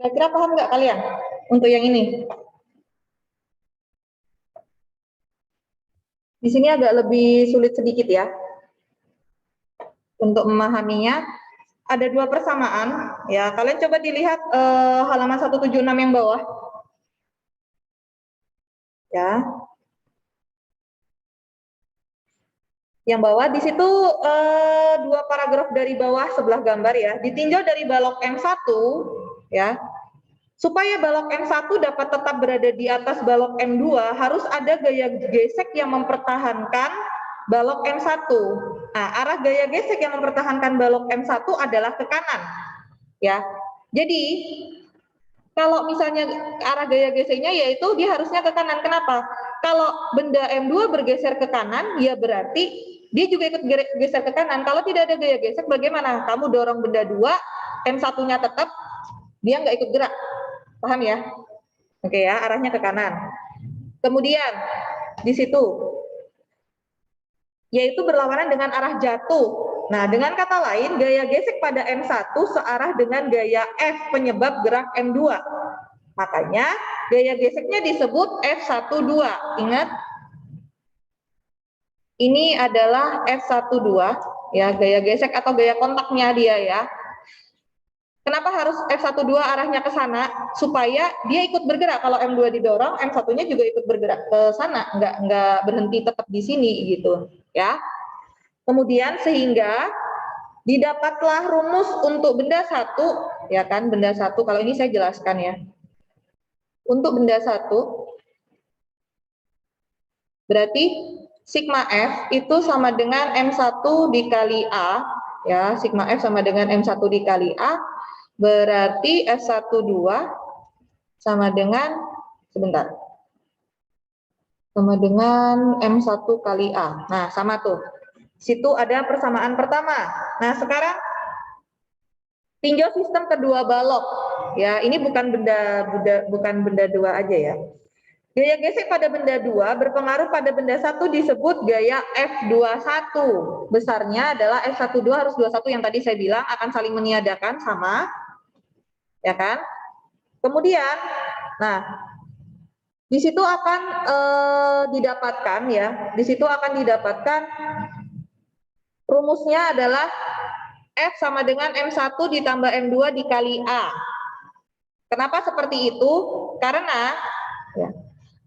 Kira-kira paham nggak kalian untuk yang ini? Di sini agak lebih sulit sedikit ya untuk memahaminya. Ada dua persamaan ya. Kalian coba dilihat halaman 176 yang bawah. Ya. Yang bawah di situ dua paragraf dari bawah sebelah gambar ya. Ditinjau dari balok M1 ya. Supaya balok M1 dapat tetap berada di atas balok M2, harus ada gaya gesek yang mempertahankan balok M1. Nah, arah gaya gesek yang mempertahankan balok M1 adalah ke kanan. Ya. Jadi, kalau misalnya arah gaya geseknya yaitu dia harusnya ke kanan. Kenapa? Kalau benda M2 bergeser ke kanan, ya berarti dia juga ikut geser ke kanan. Kalau tidak ada gaya gesek, bagaimana? Kamu dorong benda 2, M1-nya tetap, dia nggak ikut gerak. Paham ya? Oke ya, arahnya ke kanan. Kemudian, di situ, yaitu berlawanan dengan arah jatuh. Nah, dengan kata lain, gaya gesek pada M1 searah dengan gaya F penyebab gerak M2. Makanya, gaya geseknya disebut F12. Ingat? Ini adalah F12, ya, gaya gesek atau gaya kontaknya dia ya. Kenapa harus F12 arahnya ke sana? Supaya dia ikut bergerak. Kalau M2 didorong, M1-nya juga ikut bergerak ke sana, nggak berhenti tetap di sini gitu, ya. Kemudian sehingga didapatlah rumus untuk benda 1, ya kan, benda 1. Kalau ini saya jelaskan ya. Untuk benda 1 berarti sigma F itu sama dengan M1 dikali A, ya, sigma F sama dengan M1 dikali A. Berarti F12 sama dengan, sebentar, sama dengan M1 kali A. Nah, sama tuh. Situ ada persamaan pertama. Nah, sekarang tinjau sistem kedua balok. Ya, ini bukan benda 2 aja ya. Gaya gesek pada benda 2 berpengaruh pada benda 1 disebut gaya F21. Besarnya adalah F12 harus 21 yang tadi saya bilang akan saling meniadakan sama. Ya kan? Kemudian, nah, di situ akan didapatkan ya, di situ akan didapatkan rumusnya adalah F sama dengan M1 ditambah M2 dikali A. Kenapa seperti itu? Karena, ya,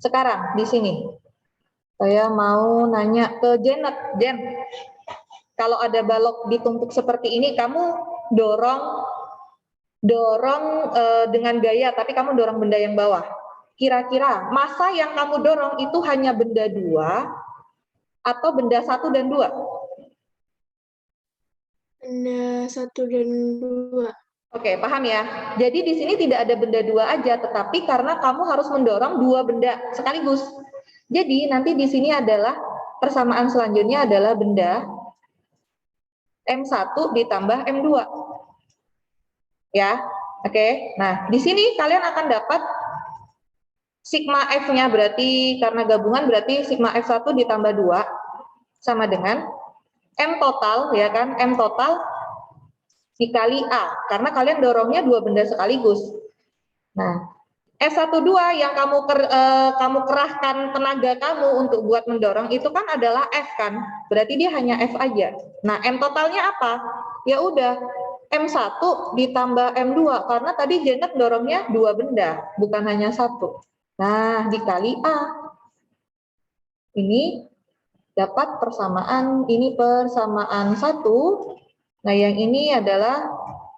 sekarang di sini saya mau nanya ke Janet. Jen, kalau ada balok ditumpuk seperti ini, kamu dorong dengan gaya, tapi kamu dorong benda yang bawah. Kira-kira massa yang kamu dorong itu hanya benda 2 atau benda 1 dan 2? Benda 1 dan 2. Oke, paham ya? Jadi di sini tidak ada benda 2 aja, tetapi karena kamu harus mendorong 2 benda sekaligus. Jadi nanti di sini adalah persamaan selanjutnya adalah benda M1 ditambah M2. Ya, oke. Nah, di sini kalian akan dapat sigma F-nya berarti karena gabungan berarti sigma F1 ditambah 2 sama dengan M total, ya kan? M total dikali A, karena kalian dorongnya 2 benda sekaligus. Nah, F12 yang kamu kerahkan tenaga kamu untuk buat mendorong itu kan adalah F kan? Berarti dia hanya F aja. Nah, M totalnya apa? Ya udah, M1 ditambah M2, karena tadi Janet dorongnya 2 benda, bukan hanya 1. Nah, dikali A. Ini dapat persamaan, ini persamaan 1. Nah, yang ini adalah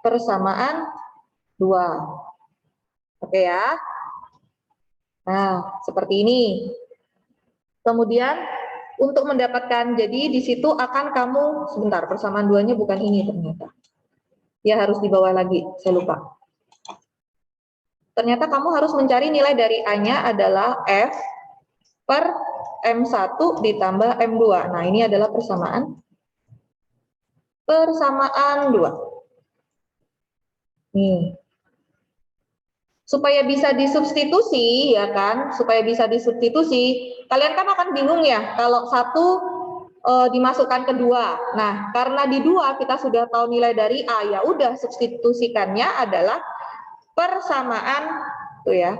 persamaan 2. Oke ya. Nah, seperti ini. Kemudian, untuk mendapatkan, jadi di situ akan kamu, sebentar, persamaan 2-nya bukan ini ternyata. Ya harus di bawah lagi, saya lupa. Ternyata kamu harus mencari nilai dari A-nya adalah F per M1 ditambah M2. Nah, ini adalah persamaan 2. Nih. Supaya bisa disubstitusi, ya kan? Supaya bisa disubstitusi, kalian kan akan bingung ya, kalau 1 dimasukkan ke 2. Nah, karena di 2 kita sudah tahu nilai dari A, ya udah substitusikannya adalah persamaan tuh ya.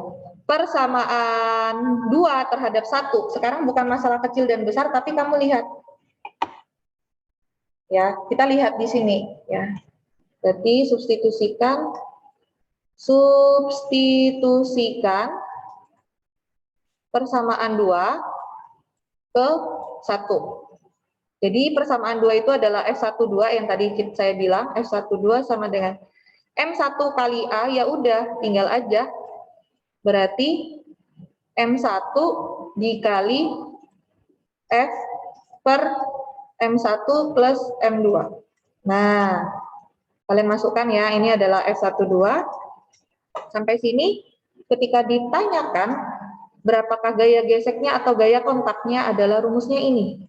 persamaan 2 terhadap 1. Sekarang bukan masalah kecil dan besar, tapi kamu lihat. Ya, kita lihat di sini ya. Berarti substitusikan persamaan 2 ke 1. Jadi persamaan 2 itu adalah F12 yang tadi saya bilang, F12 sama dengan M1 kali A, ya udah tinggal aja. Berarti M1 dikali F per M1 plus M2. Nah, kalian masukkan ya, ini adalah F12. Sampai sini, ketika ditanyakan berapakah gaya geseknya atau gaya kontaknya adalah rumusnya ini.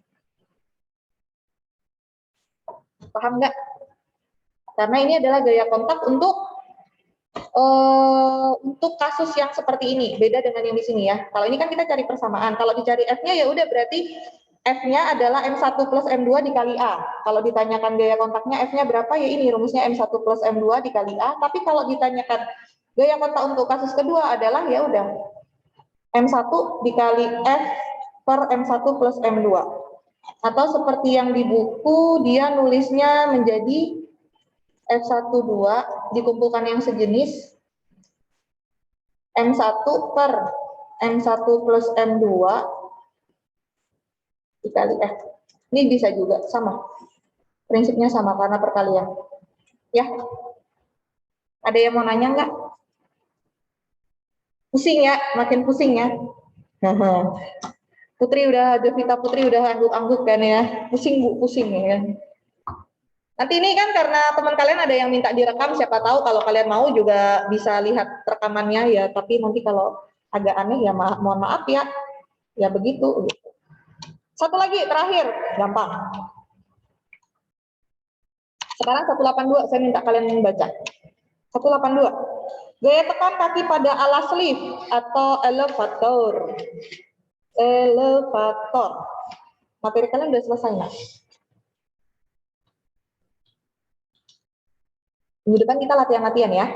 Paham nggak? Karena ini adalah gaya kontak untuk kasus yang seperti ini, beda dengan yang di sini ya. Kalau ini kan kita cari persamaan, kalau dicari F-nya ya udah berarti F-nya adalah M1 plus M2 dikali A. Kalau ditanyakan gaya kontaknya F-nya berapa, ya ini rumusnya M1 plus M2 dikali A. Tapi kalau ditanyakan gaya kontak untuk kasus kedua adalah ya udah M1 dikali F per M1 plus M2. Atau seperti yang di buku, dia nulisnya menjadi F12 dikumpulkan yang sejenis M1 per M1 plus M2 dikali F. Ini bisa juga sama. Prinsipnya sama karena perkalian. Ya. Ada yang mau nanya nggak? Pusing ya, makin pusing ya. Devita Putri udah angguk-angguk kan ya. Pusing Bu, pusing ya. Nanti ini kan karena teman kalian ada yang minta direkam, siapa tahu kalau kalian mau juga bisa lihat rekamannya ya, tapi nanti kalau agak aneh ya mohon maaf ya. Ya begitu. Satu lagi terakhir, gampang. Sekarang 182 saya minta kalian baca. 182. Gaya tekan kaki pada alas lift atau elevator. Elevator. Materi kalian udah selesai nggak? Minggu depan kita latihan-latihan ya.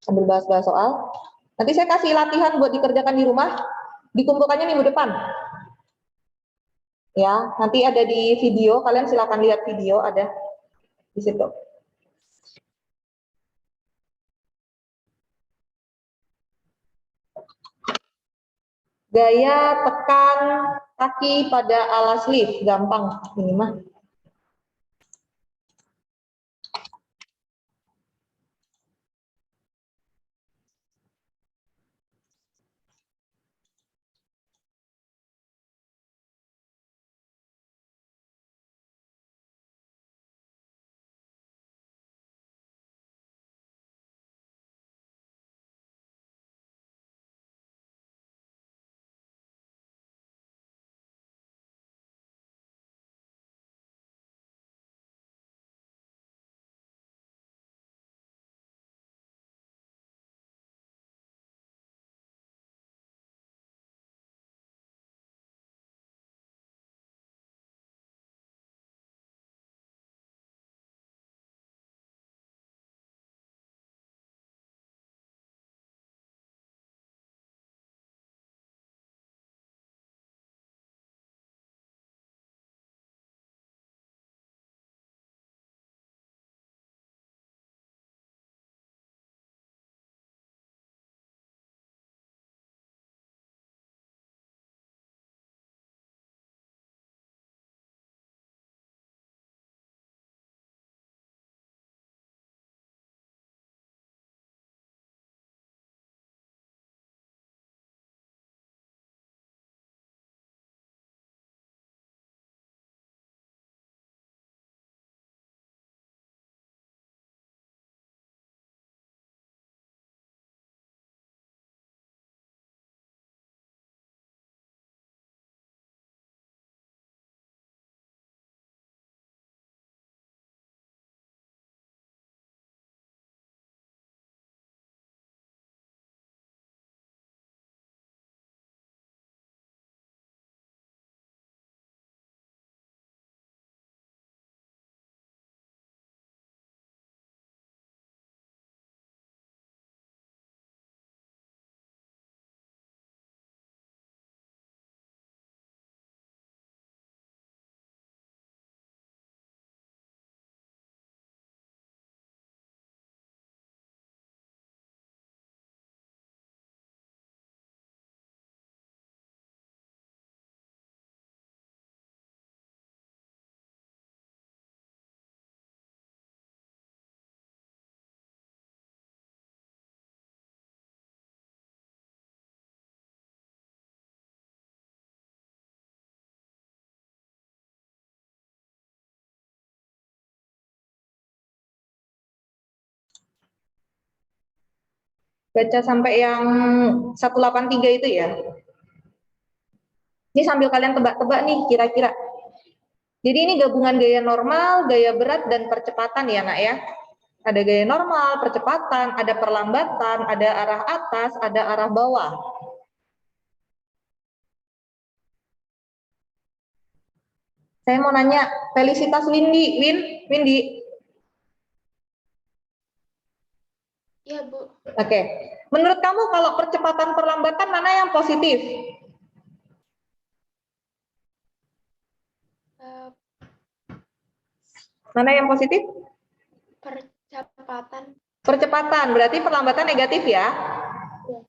Sambil bahas-bahas soal. Nanti saya kasih latihan buat dikerjakan di rumah. Dikumpulkannya minggu depan. Ya, nanti ada di video. Kalian silakan lihat video, ada di situ. Gaya tekan kaki pada alas lift. Gampang ini mah. Baca sampai yang 183 itu ya. Ini sambil kalian tebak-tebak nih kira-kira. Jadi ini gabungan gaya normal, gaya berat, dan percepatan ya nak ya. Ada gaya normal, percepatan, ada perlambatan, ada arah atas, ada arah bawah. Saya mau nanya, Felicitas Windy. Iya, Bu. Oke. Menurut kamu kalau percepatan perlambatan mana yang positif? Eh, Mana yang positif? Percepatan. Percepatan, berarti perlambatan negatif ya? Iya.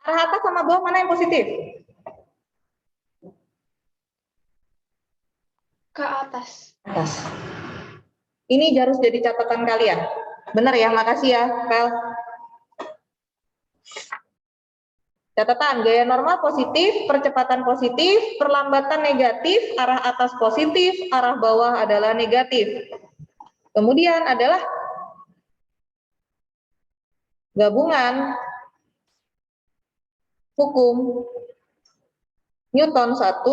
Arah atas sama bawah mana yang positif? Ke atas. Atas. Ini harus jadi catatan kalian. Benar ya, makasih ya, Fel. Catatan, gaya normal positif, percepatan positif, perlambatan negatif, arah atas positif, arah bawah adalah negatif. Kemudian adalah gabungan hukum Newton 1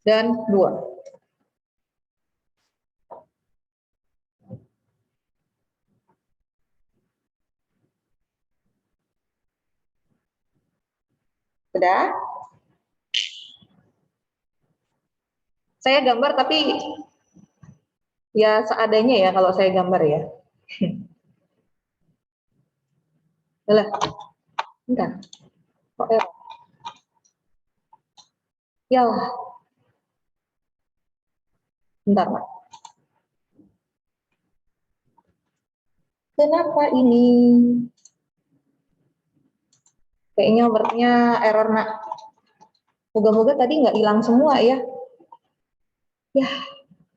dan 2. Sudah? Saya gambar tapi ya seadanya ya kalau saya gambar ya. Alah, bentar. Kok error? Ya, bentar, Pak. Kenapa ini? Kayaknya wordnya error, nak. Moga-moga tadi nggak hilang semua ya. Ya,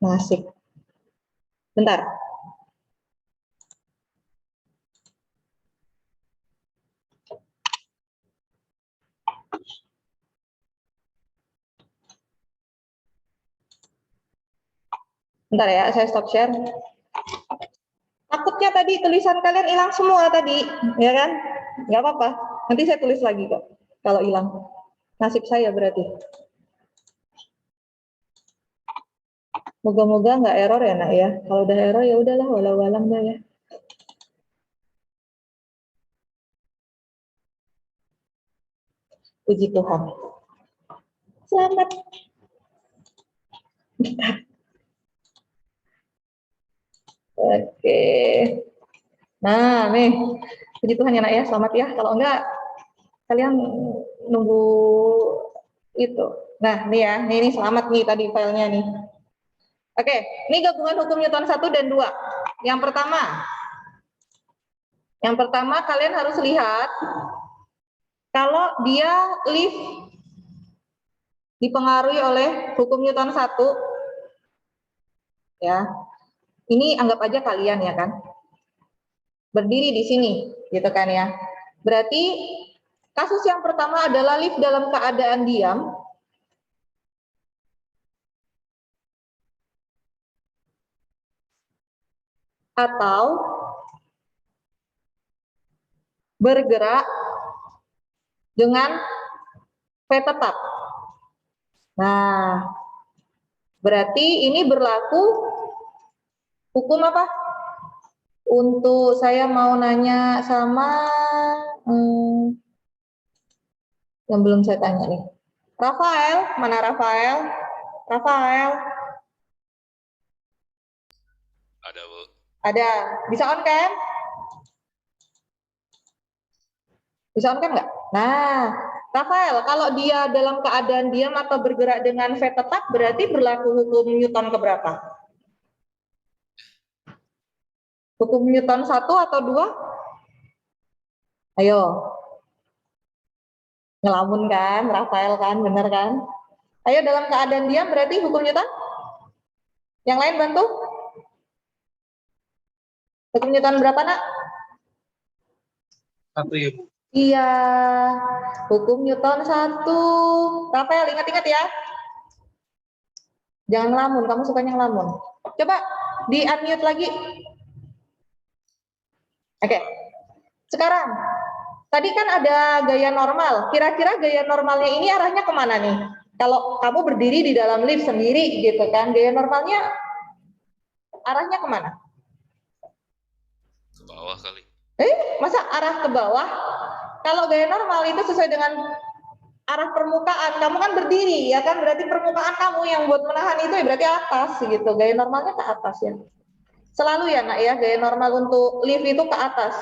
nasib. Bentar. Bentar ya, saya stop share. Takutnya tadi tulisan kalian hilang semua tadi, ya kan? Nggak apa-apa. Nanti saya tulis lagi kok, kalau hilang. Nasib saya berarti. Moga-moga nggak error ya, nak ya. Kalau udah error ya udahlah, walau alam dah ya. Puji Tuhan. Selamat. Oke. Nah, nih. Puji Tuhan ya, nak ya. Selamat ya. Kalau enggak, kalian nunggu itu. Nah, nih ya. Ini selamat nih tadi filenya nih. Oke. Ini gabungan hukum Newton 1 dan 2. Yang pertama kalian harus lihat kalau dia lift dipengaruhi oleh hukum Newton 1, ya, ini anggap aja kalian ya kan, berdiri di sini, gitu kan ya. Berarti kasus yang pertama adalah lift dalam keadaan diam, atau bergerak dengan V tetap. Nah, berarti ini berlaku hukum apa? Untuk saya mau nanya sama yang belum saya tanya nih. Rafael, mana Rafael? Rafael. Ada, Bu. Ada. Bisa on kan? Bisa on kan nggak? Nah, Rafael, kalau dia dalam keadaan diam atau bergerak dengan V tetap, berarti berlaku hukum Newton keberapa? Hukum Newton 1 atau 2? Ayo. Ngelamun kan, Rafael kan, bener kan? Ayo, dalam keadaan diam berarti hukum Newton? Yang lain bantu? Hukum Newton berapa, nak? 1 ya, Bu. Iya, hukum Newton 1. Rafael, ingat-ingat ya. Jangan ngelamun, kamu sukanya ngelamun. Coba di-unmute lagi. Oke. Sekarang, tadi kan ada gaya normal. Kira-kira gaya normalnya ini arahnya kemana nih? Kalau kamu berdiri di dalam lift sendiri gitu kan, gaya normalnya arahnya kemana? Ke bawah kali. Masa arah ke bawah? Kalau gaya normal itu sesuai dengan arah permukaan. Kamu kan berdiri, ya kan? Berarti permukaan kamu yang buat menahan itu ya berarti atas gitu. Gaya normalnya ke atas ya. Selalu ya nak ya, gaya normal untuk lift itu ke atas.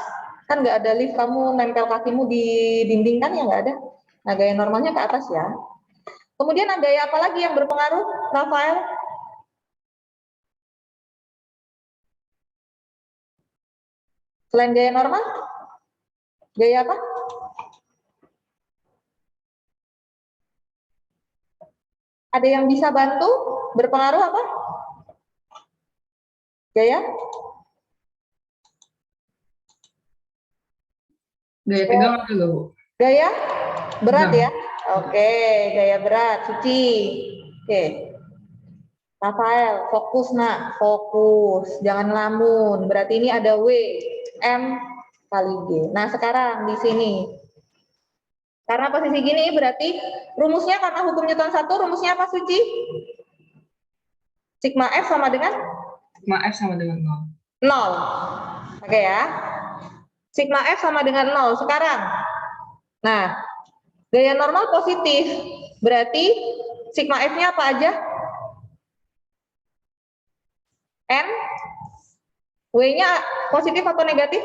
Kan nggak ada lift kamu nempel kakimu di dinding kan ya nggak ada. Nah gaya normalnya ke atas ya. Kemudian ada gaya apa lagi yang berpengaruh, Rafael? Selain gaya normal, gaya apa? Ada yang bisa bantu? Berpengaruh apa? Gaya? Gaya tegang atau enggak, Bu? Gaya? Berat Tegang. ya? Oke, gaya berat, Suci. Oke. Rafael, fokus nak, fokus. Jangan lamun. Berarti ini ada W, M, kali G. Nah sekarang di sini. Karena posisi gini berarti rumusnya karena hukum Newton 1, rumusnya apa Suci? Sigma F sama dengan Sigma F sama dengan 0. 0. Oke ya. Sigma F sama dengan 0. Sekarang. Nah, gaya normal positif. Berarti sigma F-nya apa aja? N. W-nya positif atau negatif?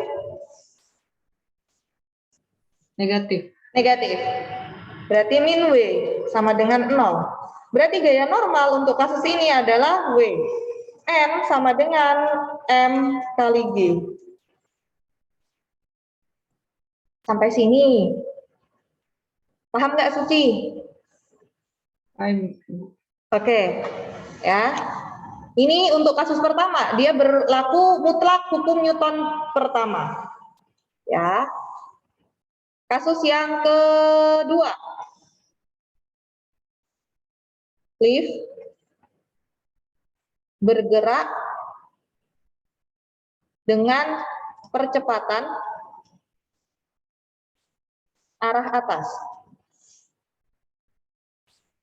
Negatif. Negatif. Berarti min W sama dengan 0. Berarti gaya normal untuk kasus ini adalah W. N sama dengan M kali G. Sampai sini. Paham nggak Suci? Paham, Bu. Oke. Ya. Ini untuk kasus pertama. Dia berlaku mutlak hukum Newton pertama. Ya. Kasus yang kedua. Lift bergerak dengan percepatan arah atas.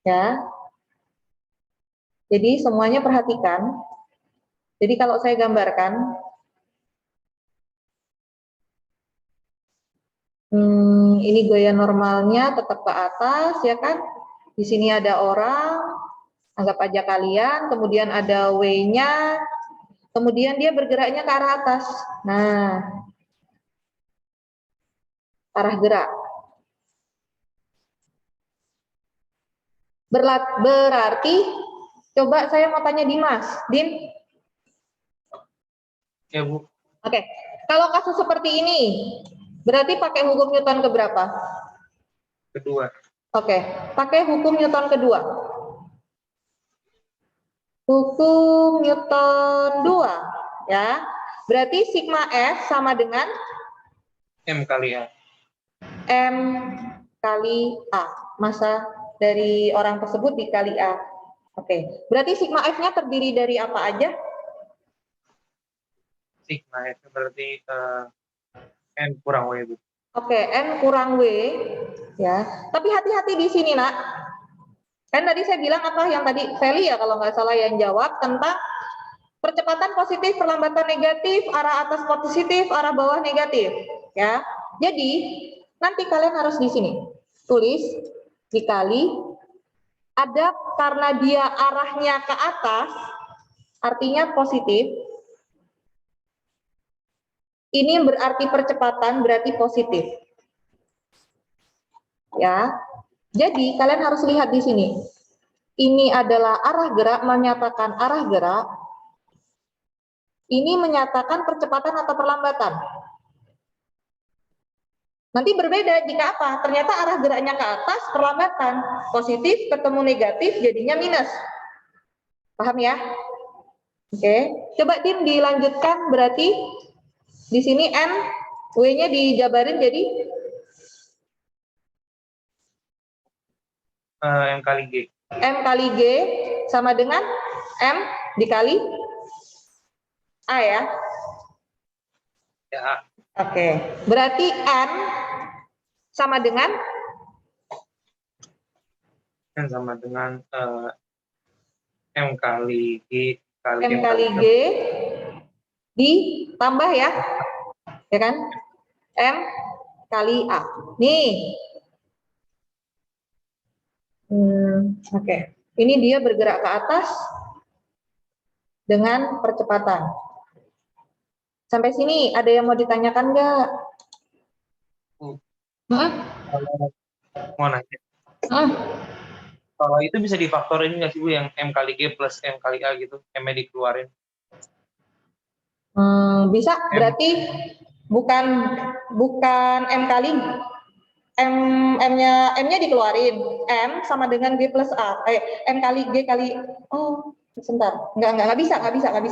Ya. Jadi semuanya perhatikan. Jadi kalau saya gambarkan, ini gaya normalnya tetap ke atas, ya kan? Di sini ada orang, anggap aja kalian, kemudian ada W-nya, kemudian dia bergeraknya ke arah atas. Nah, arah gerak. Berarti, coba saya mau tanya Dimas. Dim? Ya Bu. Oke, kalau kasus seperti ini, berarti pakai hukum Newton keberapa? Kedua. Oke, pakai hukum Newton kedua. Hukum Newton 2, ya. Berarti sigma F sama dengan M kali A. M kali A. Massa dari orang tersebut dikali A. Oke, berarti sigma F-nya terdiri dari apa aja? Sigma itu berarti N kurang W Bu. Oke, N kurang W, ya. Tapi hati-hati di sini, nak. Kan tadi saya bilang apa yang tadi Feli ya kalau nggak salah yang jawab tentang percepatan positif, perlambatan negatif, arah atas positif, arah bawah negatif, ya. Jadi nanti kalian harus di sini tulis dikali ada karena dia arahnya ke atas, artinya positif. Ini berarti percepatan, berarti positif. Ya. Jadi kalian harus lihat di sini. Ini adalah arah gerak, menyatakan arah gerak. Ini menyatakan percepatan atau perlambatan. Nanti berbeda jika apa? Ternyata arah geraknya ke atas, perlambatan. Positif ketemu negatif, jadinya minus. Paham ya? Oke. Coba Tim dilanjutkan, berarti di sini N, W-nya dijabarin jadi M kali G. M kali G sama dengan M dikali A ya. Ya, Oke, berarti M sama dengan kan sama dengan M kali G kali M kali G ditambah ya kan? M kali A. Nih. Oke. Ini dia bergerak ke atas dengan percepatan. Sampai sini ada yang mau ditanyakan nggak? Mau nanya. Kalau itu bisa difaktorin nggak sih Bu yang M kali G plus M kali A gitu, M-nya dikeluarin. Bisa, berarti bukan M kali M-nya dikeluarin. M sama dengan G plus A. M kali G kali sebentar. Nggak bisa.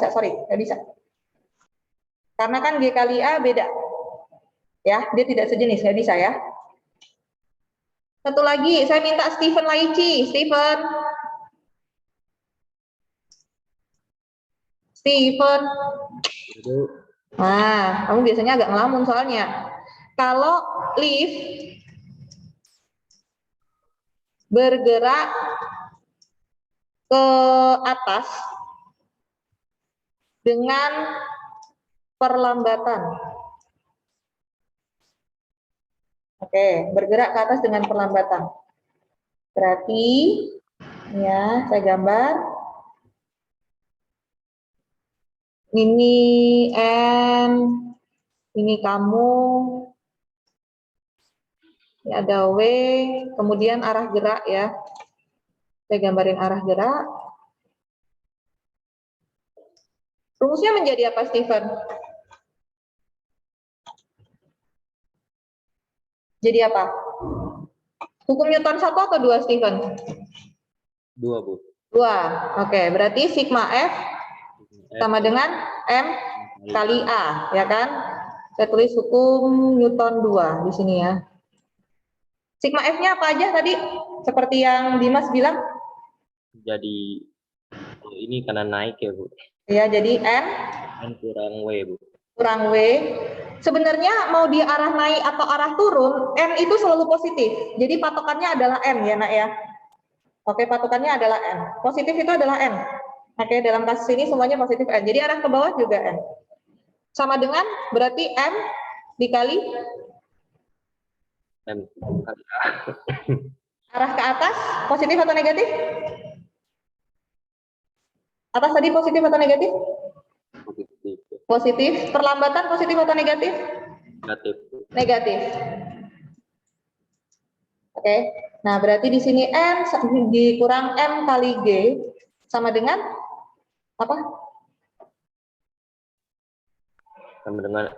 Sorry, nggak bisa. Karena kan G kali A beda. Ya, dia tidak sejenis, nggak bisa ya. Satu lagi, saya minta Steven Laici. Steven. Nah, kamu biasanya agak ngelamun soalnya. Kalau lift bergerak ke atas dengan perlambatan. Oke, bergerak ke atas dengan perlambatan. Berarti, ya, saya gambar. Ini M, ini kamu, ini ada W, kemudian arah gerak ya. Saya gambarin arah gerak. Rumusnya menjadi apa, Steven? Jadi apa? Hukum Newton 1 atau 2, Steven? 2, Bu. 2. Oke, berarti sigma F sama dengan M kali A, ya kan? Saya tulis hukum Newton 2 di sini ya. Sigma F-nya apa aja tadi? Seperti yang Dimas bilang? Jadi ini karena naik ya, Bu. Ya, jadi N N kurang W, Bu. kurang W. Sebenarnya mau di arah naik atau arah turun, N itu selalu positif. Jadi patokannya adalah N ya, Nak ya. Oke, patokannya adalah N. Positif itu adalah N. Oke, dalam kasus ini semuanya positif N. Jadi arah ke bawah juga N. Sama dengan berarti M dikali M kali A. arah ke atas, positif atau negatif? Atas tadi positif atau negatif? Positif. Positif. Perlambatan positif atau negatif? Negatif. Negatif. Oke. Nah, berarti di sini N dikurang M kali G sama dengan apa? Sama dengan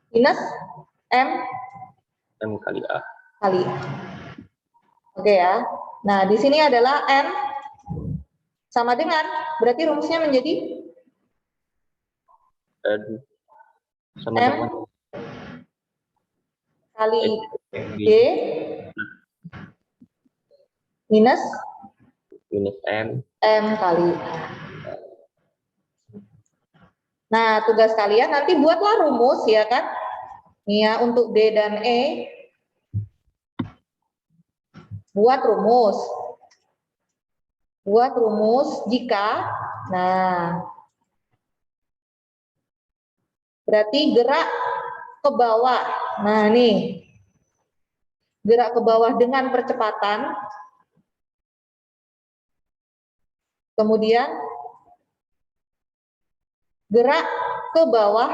Minus M kali A. kali A. Oke ya. Nah, di sini adalah N sama dengan, berarti rumusnya menjadi N sama M dengan kali G minus M. M kali A. Nah, tugas kalian nanti buatlah rumus ya kan? Nih ya, untuk D dan E. Buat rumus. Buat rumus jika, nah, berarti gerak ke bawah. Nah, nih. Gerak ke bawah dengan percepatan. Kemudian gerak ke bawah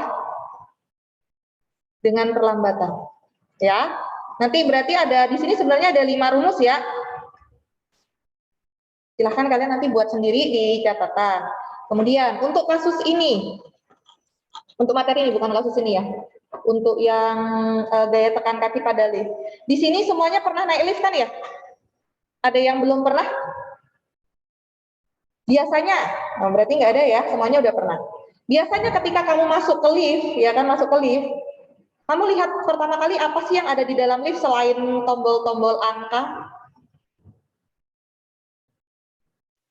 dengan perlambatan. Ya. Nanti berarti ada di sini sebenarnya ada 5 rumus ya. Silahkan kalian nanti buat sendiri di catatan. Kemudian untuk kasus ini, untuk materi ini bukan kasus ini ya. Untuk yang gaya tekan kaki pada lift. Di sini semuanya pernah naik lift kan ya? Ada yang belum pernah? Biasanya, nah berarti nggak ada ya, semuanya udah pernah. Biasanya ketika kamu masuk ke lift, ya kan masuk ke lift, kamu lihat pertama kali apa sih yang ada di dalam lift selain tombol-tombol angka?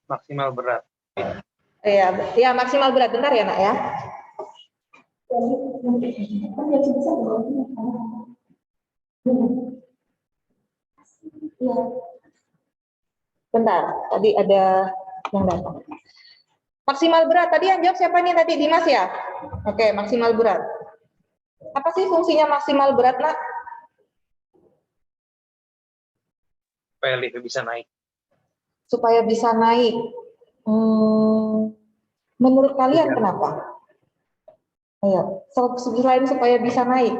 Maksimal berat. Ya maksimal berat. Bentar ya, Nak ya. Bentar, tadi ada yang datang. Maksimal berat, tadi yang jawab siapa nih tadi? Dimas ya? Oke, maksimal berat. Apa sih fungsinya maksimal berat, Nak? Supaya lift bisa naik. Supaya bisa naik. Menurut kalian kenapa? Ayo, selain supaya bisa naik.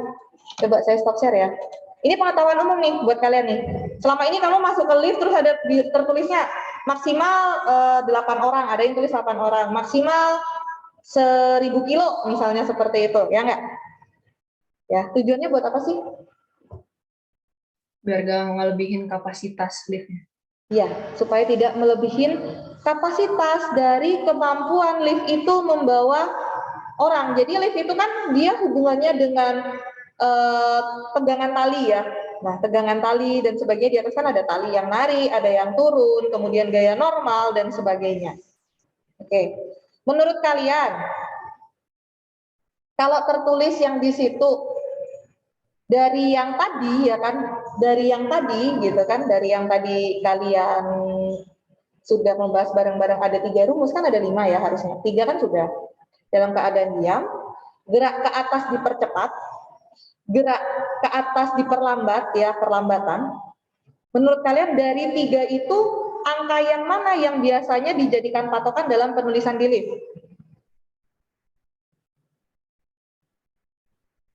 Coba saya stop share ya. Ini pengetahuan umum nih buat kalian nih. Selama ini kamu masuk ke lift terus ada tertulisnya maksimal 8 orang, ada yang tulis 8 orang, maksimal 1000 kilo misalnya seperti itu, ya enggak? Ya, tujuannya buat apa sih? Biar gak ngelebihin kapasitas liftnya. Ya, supaya tidak melebihin kapasitas dari kemampuan lift itu membawa orang. Jadi lift itu kan dia hubungannya dengan tegangan tali ya. Nah, tegangan tali dan sebagainya di atas kan ada tali yang narik, ada yang turun, kemudian gaya normal dan sebagainya. Oke. Menurut kalian kalau tertulis yang di situ dari yang tadi ya kan, dari yang tadi gitu kan, dari yang tadi kalian sudah membahas bareng-bareng ada 3 rumus kan, ada 5 ya harusnya. 3 kan sudah. Dalam keadaan diam, gerak ke atas dipercepat, gerak ke atas diperlambat ya, perlambatan. Menurut kalian dari 3 itu angka yang mana yang biasanya dijadikan patokan dalam penulisan di lift?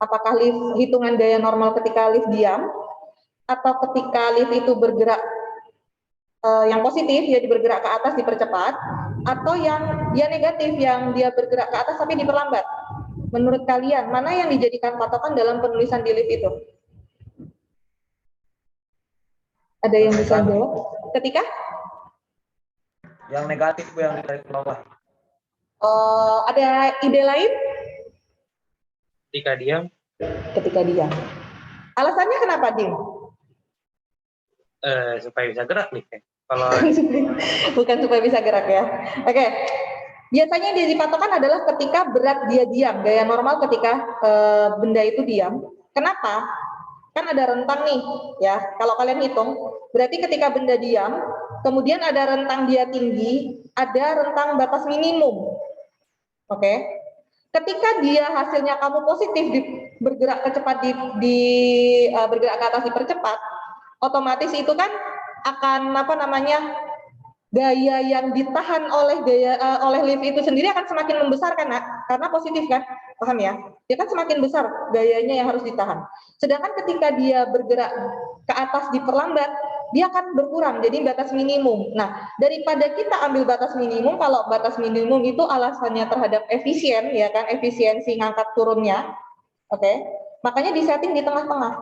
Apakah lift hitungan gaya normal ketika lift diam, atau ketika lift itu bergerak yang positif, ya bergerak ke atas dipercepat, atau yang dia negatif, yang dia bergerak ke atas tapi diperlambat? Menurut kalian, mana yang dijadikan patokan dalam penulisan di lift itu? Ada yang bisa jawab? Ketika? Yang negatif Bu, yang ditarik ke bawah. Ada ide lain? Ketika diam, Ketika diam. Alasannya kenapa, Dim? supaya bisa gerak liftnya. Kalau Bukan supaya bisa gerak ya. Oke. Biasanya yang jadi patokan adalah ketika berat dia diam, gaya normal ketika benda itu diam. Kenapa? Kan ada rentang nih, ya. Kalau kalian hitung, berarti ketika benda diam, kemudian ada rentang dia tinggi, ada rentang batas minimum. Oke. Ketika dia hasilnya kamu positif bergerak kecepat bergerak ke atas dipercepat, otomatis itu kan akan apa namanya, gaya yang ditahan oleh lift itu sendiri akan semakin membesar kan, karena positif kan, paham ya? Dia kan semakin besar gayanya yang harus ditahan. Sedangkan ketika dia bergerak ke atas diperlambat, dia akan berkurang jadi batas minimum. Nah, daripada kita ambil batas minimum, kalau batas minimum itu alasannya terhadap efisien, ya kan, efisiensi ngangkat turunnya, oke? Makanya disetting di tengah-tengah,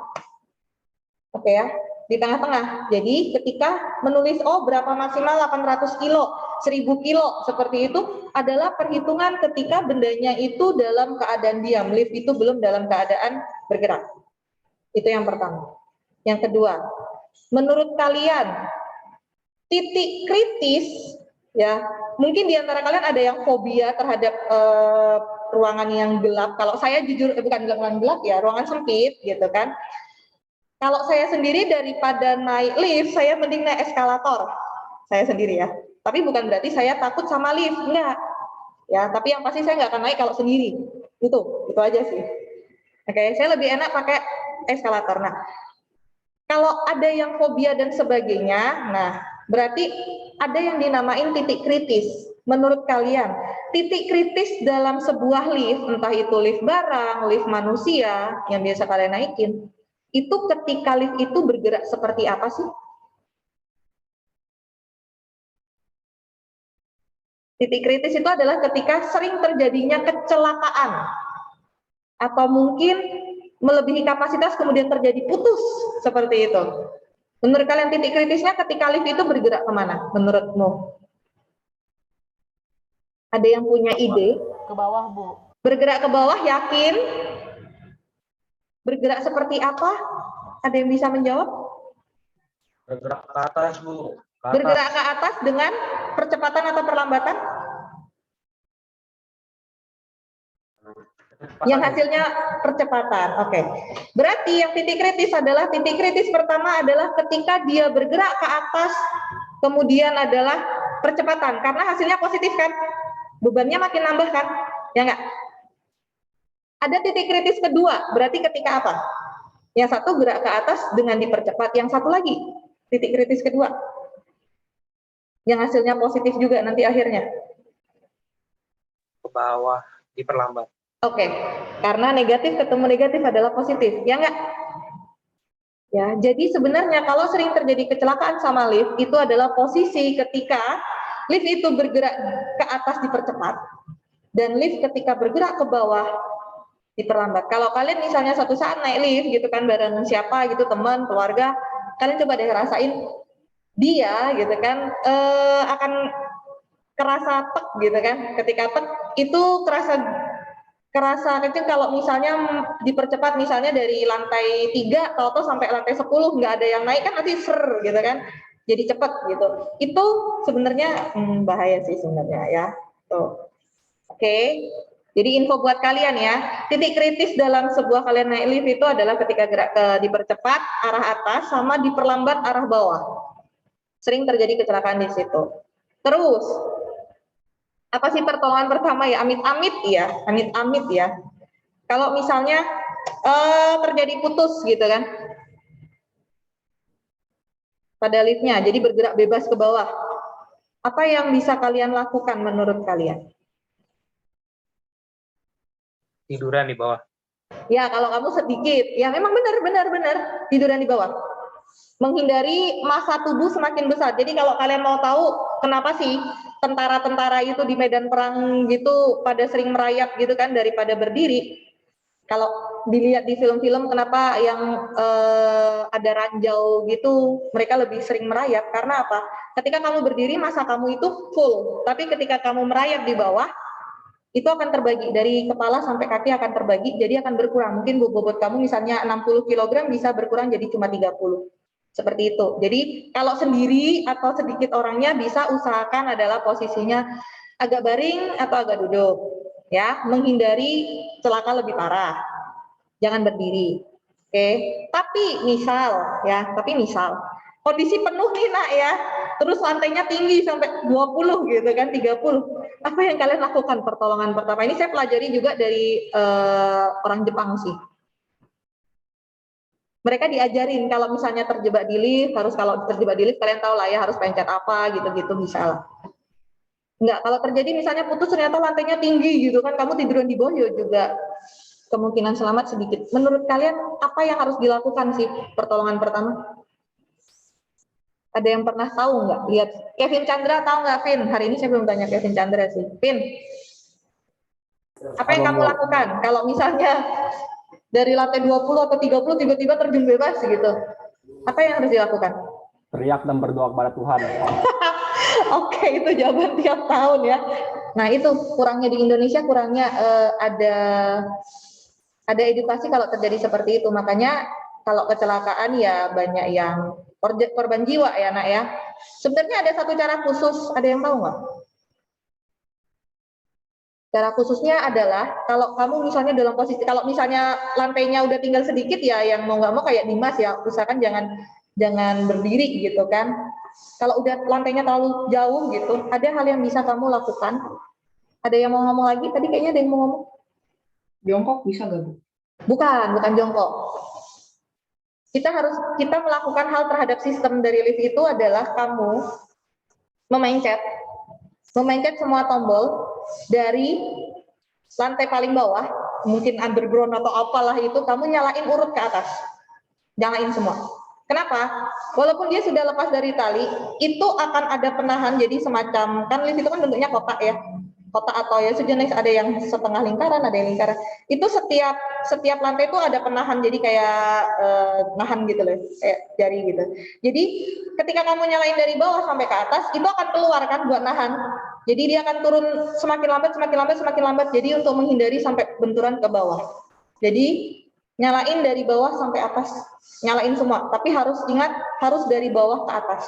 oke ya? Di tengah-tengah. Jadi ketika menulis berapa maksimal 800 kilo, 1000 kilo seperti itu adalah perhitungan ketika bendanya itu dalam keadaan diam, lift itu belum dalam keadaan bergerak. Itu yang pertama. Yang kedua, menurut kalian titik kritis ya, mungkin di antara kalian ada yang fobia terhadap ruangan yang gelap. Kalau saya jujur bukan ruangan gelap ya, ruangan sempit gitu kan. Kalau saya sendiri daripada naik lift, saya mending naik eskalator. Saya sendiri ya. Tapi bukan berarti saya takut sama lift, enggak. Ya, tapi yang pasti saya nggak akan naik kalau sendiri. Itu aja sih. Oke, saya lebih enak pakai eskalator. Nah, kalau ada yang fobia dan sebagainya, nah berarti ada yang dinamain titik kritis. Menurut kalian, titik kritis dalam sebuah lift, entah itu lift barang, lift manusia, yang biasa kalian naikin, itu ketika lift itu bergerak seperti apa sih? Titik kritis itu adalah ketika sering terjadinya kecelakaan atau mungkin melebihi kapasitas kemudian terjadi putus seperti itu. Menurut kalian titik kritisnya ketika lift itu bergerak kemana? Menurutmu? Ada yang punya ide? Ke bawah, Bu. Bergerak ke bawah, yakin? Bergerak seperti apa? Ada yang bisa menjawab? bergerak ke atas Bu. Ke atas. Bergerak ke atas dengan percepatan atau perlambatan? Yang hasilnya percepatan. Oke. Berarti yang titik kritis pertama adalah ketika dia bergerak ke atas, kemudian adalah percepatan karena hasilnya positif kan? Bebannya makin nambah kan? Ya enggak? Ada titik kritis kedua, berarti ketika apa? Yang satu gerak ke atas dengan dipercepat, yang satu lagi titik kritis kedua. Yang hasilnya positif juga nanti akhirnya. Ke bawah, diperlambat. Oke, karena negatif ketemu negatif adalah positif, ya enggak? Ya, jadi sebenarnya kalau sering terjadi kecelakaan sama lift, itu adalah posisi ketika lift itu bergerak ke atas dipercepat, dan lift ketika bergerak ke bawah diperlambat. Kalau kalian misalnya suatu saat naik lift gitu kan, bareng siapa gitu, teman, keluarga, kalian coba deh rasain, dia gitu kan, akan kerasa tek gitu kan, ketika tek, itu kerasa kecil kalau misalnya dipercepat misalnya dari lantai 3 atau sampai lantai 10 nggak ada yang naik kan nanti ser gitu kan, jadi cepet gitu. Itu sebenarnya bahaya sih sebenarnya ya. Tuh. Oke. Jadi info buat kalian ya, titik kritis dalam sebuah kalian naik lift itu adalah ketika gerak dipercepat arah atas sama diperlambat arah bawah. Sering terjadi kecelakaan di situ. Terus apa sih pertolongan pertama ya? Amit-amit ya. Kalau misalnya terjadi putus gitu kan pada liftnya, jadi bergerak bebas ke bawah. Apa yang bisa kalian lakukan menurut kalian? Tiduran di bawah. Ya kalau kamu sedikit, ya memang benar tiduran di bawah. Menghindari massa tubuh semakin besar. Jadi kalau kalian mau tahu kenapa sih tentara-tentara itu di medan perang gitu pada sering merayap gitu kan daripada berdiri. Kalau dilihat di film-film kenapa yang ada ranjau gitu mereka lebih sering merayap karena apa? Ketika kamu berdiri massa kamu itu full, tapi ketika kamu merayap di bawah itu akan terbagi dari kepala sampai kaki akan terbagi, jadi akan berkurang. Mungkin bobot kamu misalnya 60 kg bisa berkurang jadi cuma 30. Seperti itu. Jadi kalau sendiri atau sedikit orangnya bisa usahakan adalah posisinya agak baring atau agak duduk, ya, menghindari celaka lebih parah. Jangan berdiri. Oke. Tapi misal kondisi penuh nih nak ya, terus lantainya tinggi sampai 20 gitu kan, 30. Apa yang kalian lakukan pertolongan pertama? Ini saya pelajari juga dari orang Jepang sih. Mereka diajarin kalau misalnya terjebak di lift, kalau terjebak di lift kalian tahu lah ya harus pencet apa gitu-gitu misalnya. Enggak, kalau terjadi misalnya putus ternyata lantainya tinggi gitu kan, kamu tiduran di bawah juga kemungkinan selamat sedikit. Menurut kalian apa yang harus dilakukan sih pertolongan pertama? Ada yang pernah tahu nggak? Lihat Kevin Chandra tahu nggak, Vin? Hari ini saya belum tanya Kevin Chandra sih. Vin, apa yang kamu lakukan kalau misalnya dari lantai 20 atau 30 tiba-tiba terjun bebas gitu? Apa yang harus dilakukan? Teriak dan berdoa kepada Tuhan. Oke, itu jawaban tiap tahun ya. Nah itu kurangnya di Indonesia, ada edukasi kalau terjadi seperti itu. Makanya kalau kecelakaan ya banyak yang korban jiwa ya nak ya. Sebenarnya ada satu cara khusus, ada yang tahu nggak? Cara khususnya adalah kalau kamu misalnya dalam posisi, kalau misalnya lantainya udah tinggal sedikit ya, yang mau nggak mau kayak Dimas ya, usahakan jangan berdiri gitu kan. Kalau udah lantainya terlalu jauh gitu, ada hal yang bisa kamu lakukan. Ada yang mau ngomong lagi? Tadi kayaknya ada yang mau ngomong. Jongkok bisa nggak, Bu? Bukan jongkok. Kita melakukan hal terhadap sistem dari lift itu adalah kamu memencet semua tombol dari lantai paling bawah, mungkin underground atau apalah itu, kamu nyalain urut ke atas. Nyalain semua. Kenapa? Walaupun dia sudah lepas dari tali, itu akan ada penahan, jadi semacam, kan lift itu kan bentuknya kotak ya. Kotak atau ya sejenis, ada yang setengah lingkaran, ada yang lingkaran. Itu setiap lantai itu ada penahan, jadi kayak nahan gitu loh, kayak jari gitu. Jadi ketika kamu nyalain dari bawah sampai ke atas, itu akan keluar kan buat nahan. Jadi dia akan turun semakin lambat. Jadi untuk menghindari sampai benturan ke bawah. Jadi nyalain dari bawah sampai atas, nyalain semua. Tapi harus ingat, harus dari bawah ke atas.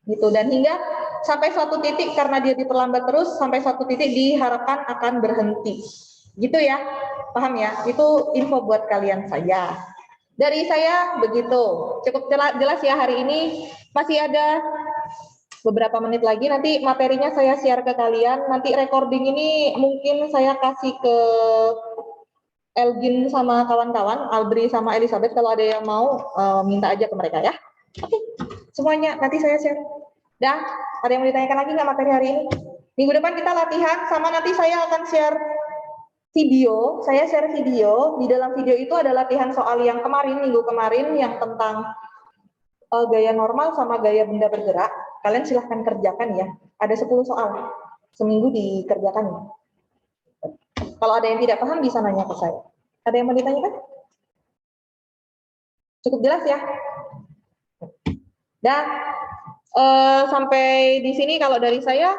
Gitu. Dan hingga sampai suatu titik karena dia diperlambat terus, sampai suatu titik diharapkan akan berhenti. Gitu ya, paham ya? Itu info buat kalian saja. Dari saya begitu. Cukup jelas ya hari ini. Masih ada beberapa menit lagi, nanti materinya saya share ke kalian. Nanti recording ini mungkin saya kasih ke Elgin sama kawan-kawan, Albri sama Elizabeth, kalau ada yang mau minta aja ke mereka ya. Oke, semuanya nanti saya share. Dah, ada yang mau ditanyakan lagi nggak materi hari ini? Minggu depan kita latihan, sama nanti saya akan share video. Saya share video. Di dalam video itu ada latihan soal yang kemarin, minggu kemarin, yang tentang gaya normal sama gaya benda bergerak. Kalian silahkan kerjakan ya. Ada 10 soal. Seminggu dikerjakan ya. Kalau ada yang tidak paham bisa nanya ke saya. Ada yang mau ditanyakan? Cukup jelas ya? Dan sampai di sini kalau dari saya,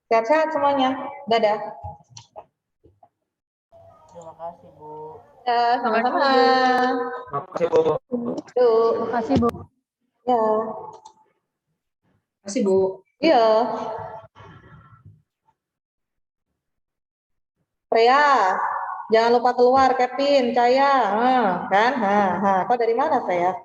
sehat-sehat semuanya. Dadah. Terima kasih, Bu. Ya, sama-sama. Makasih, Bu. Yuk. Terima kasih, Bu. Ya. Kasih, Bu. Iya. Freya, jangan lupa keluar, Kevin, Caya, kan? Kau dari mana, Freya?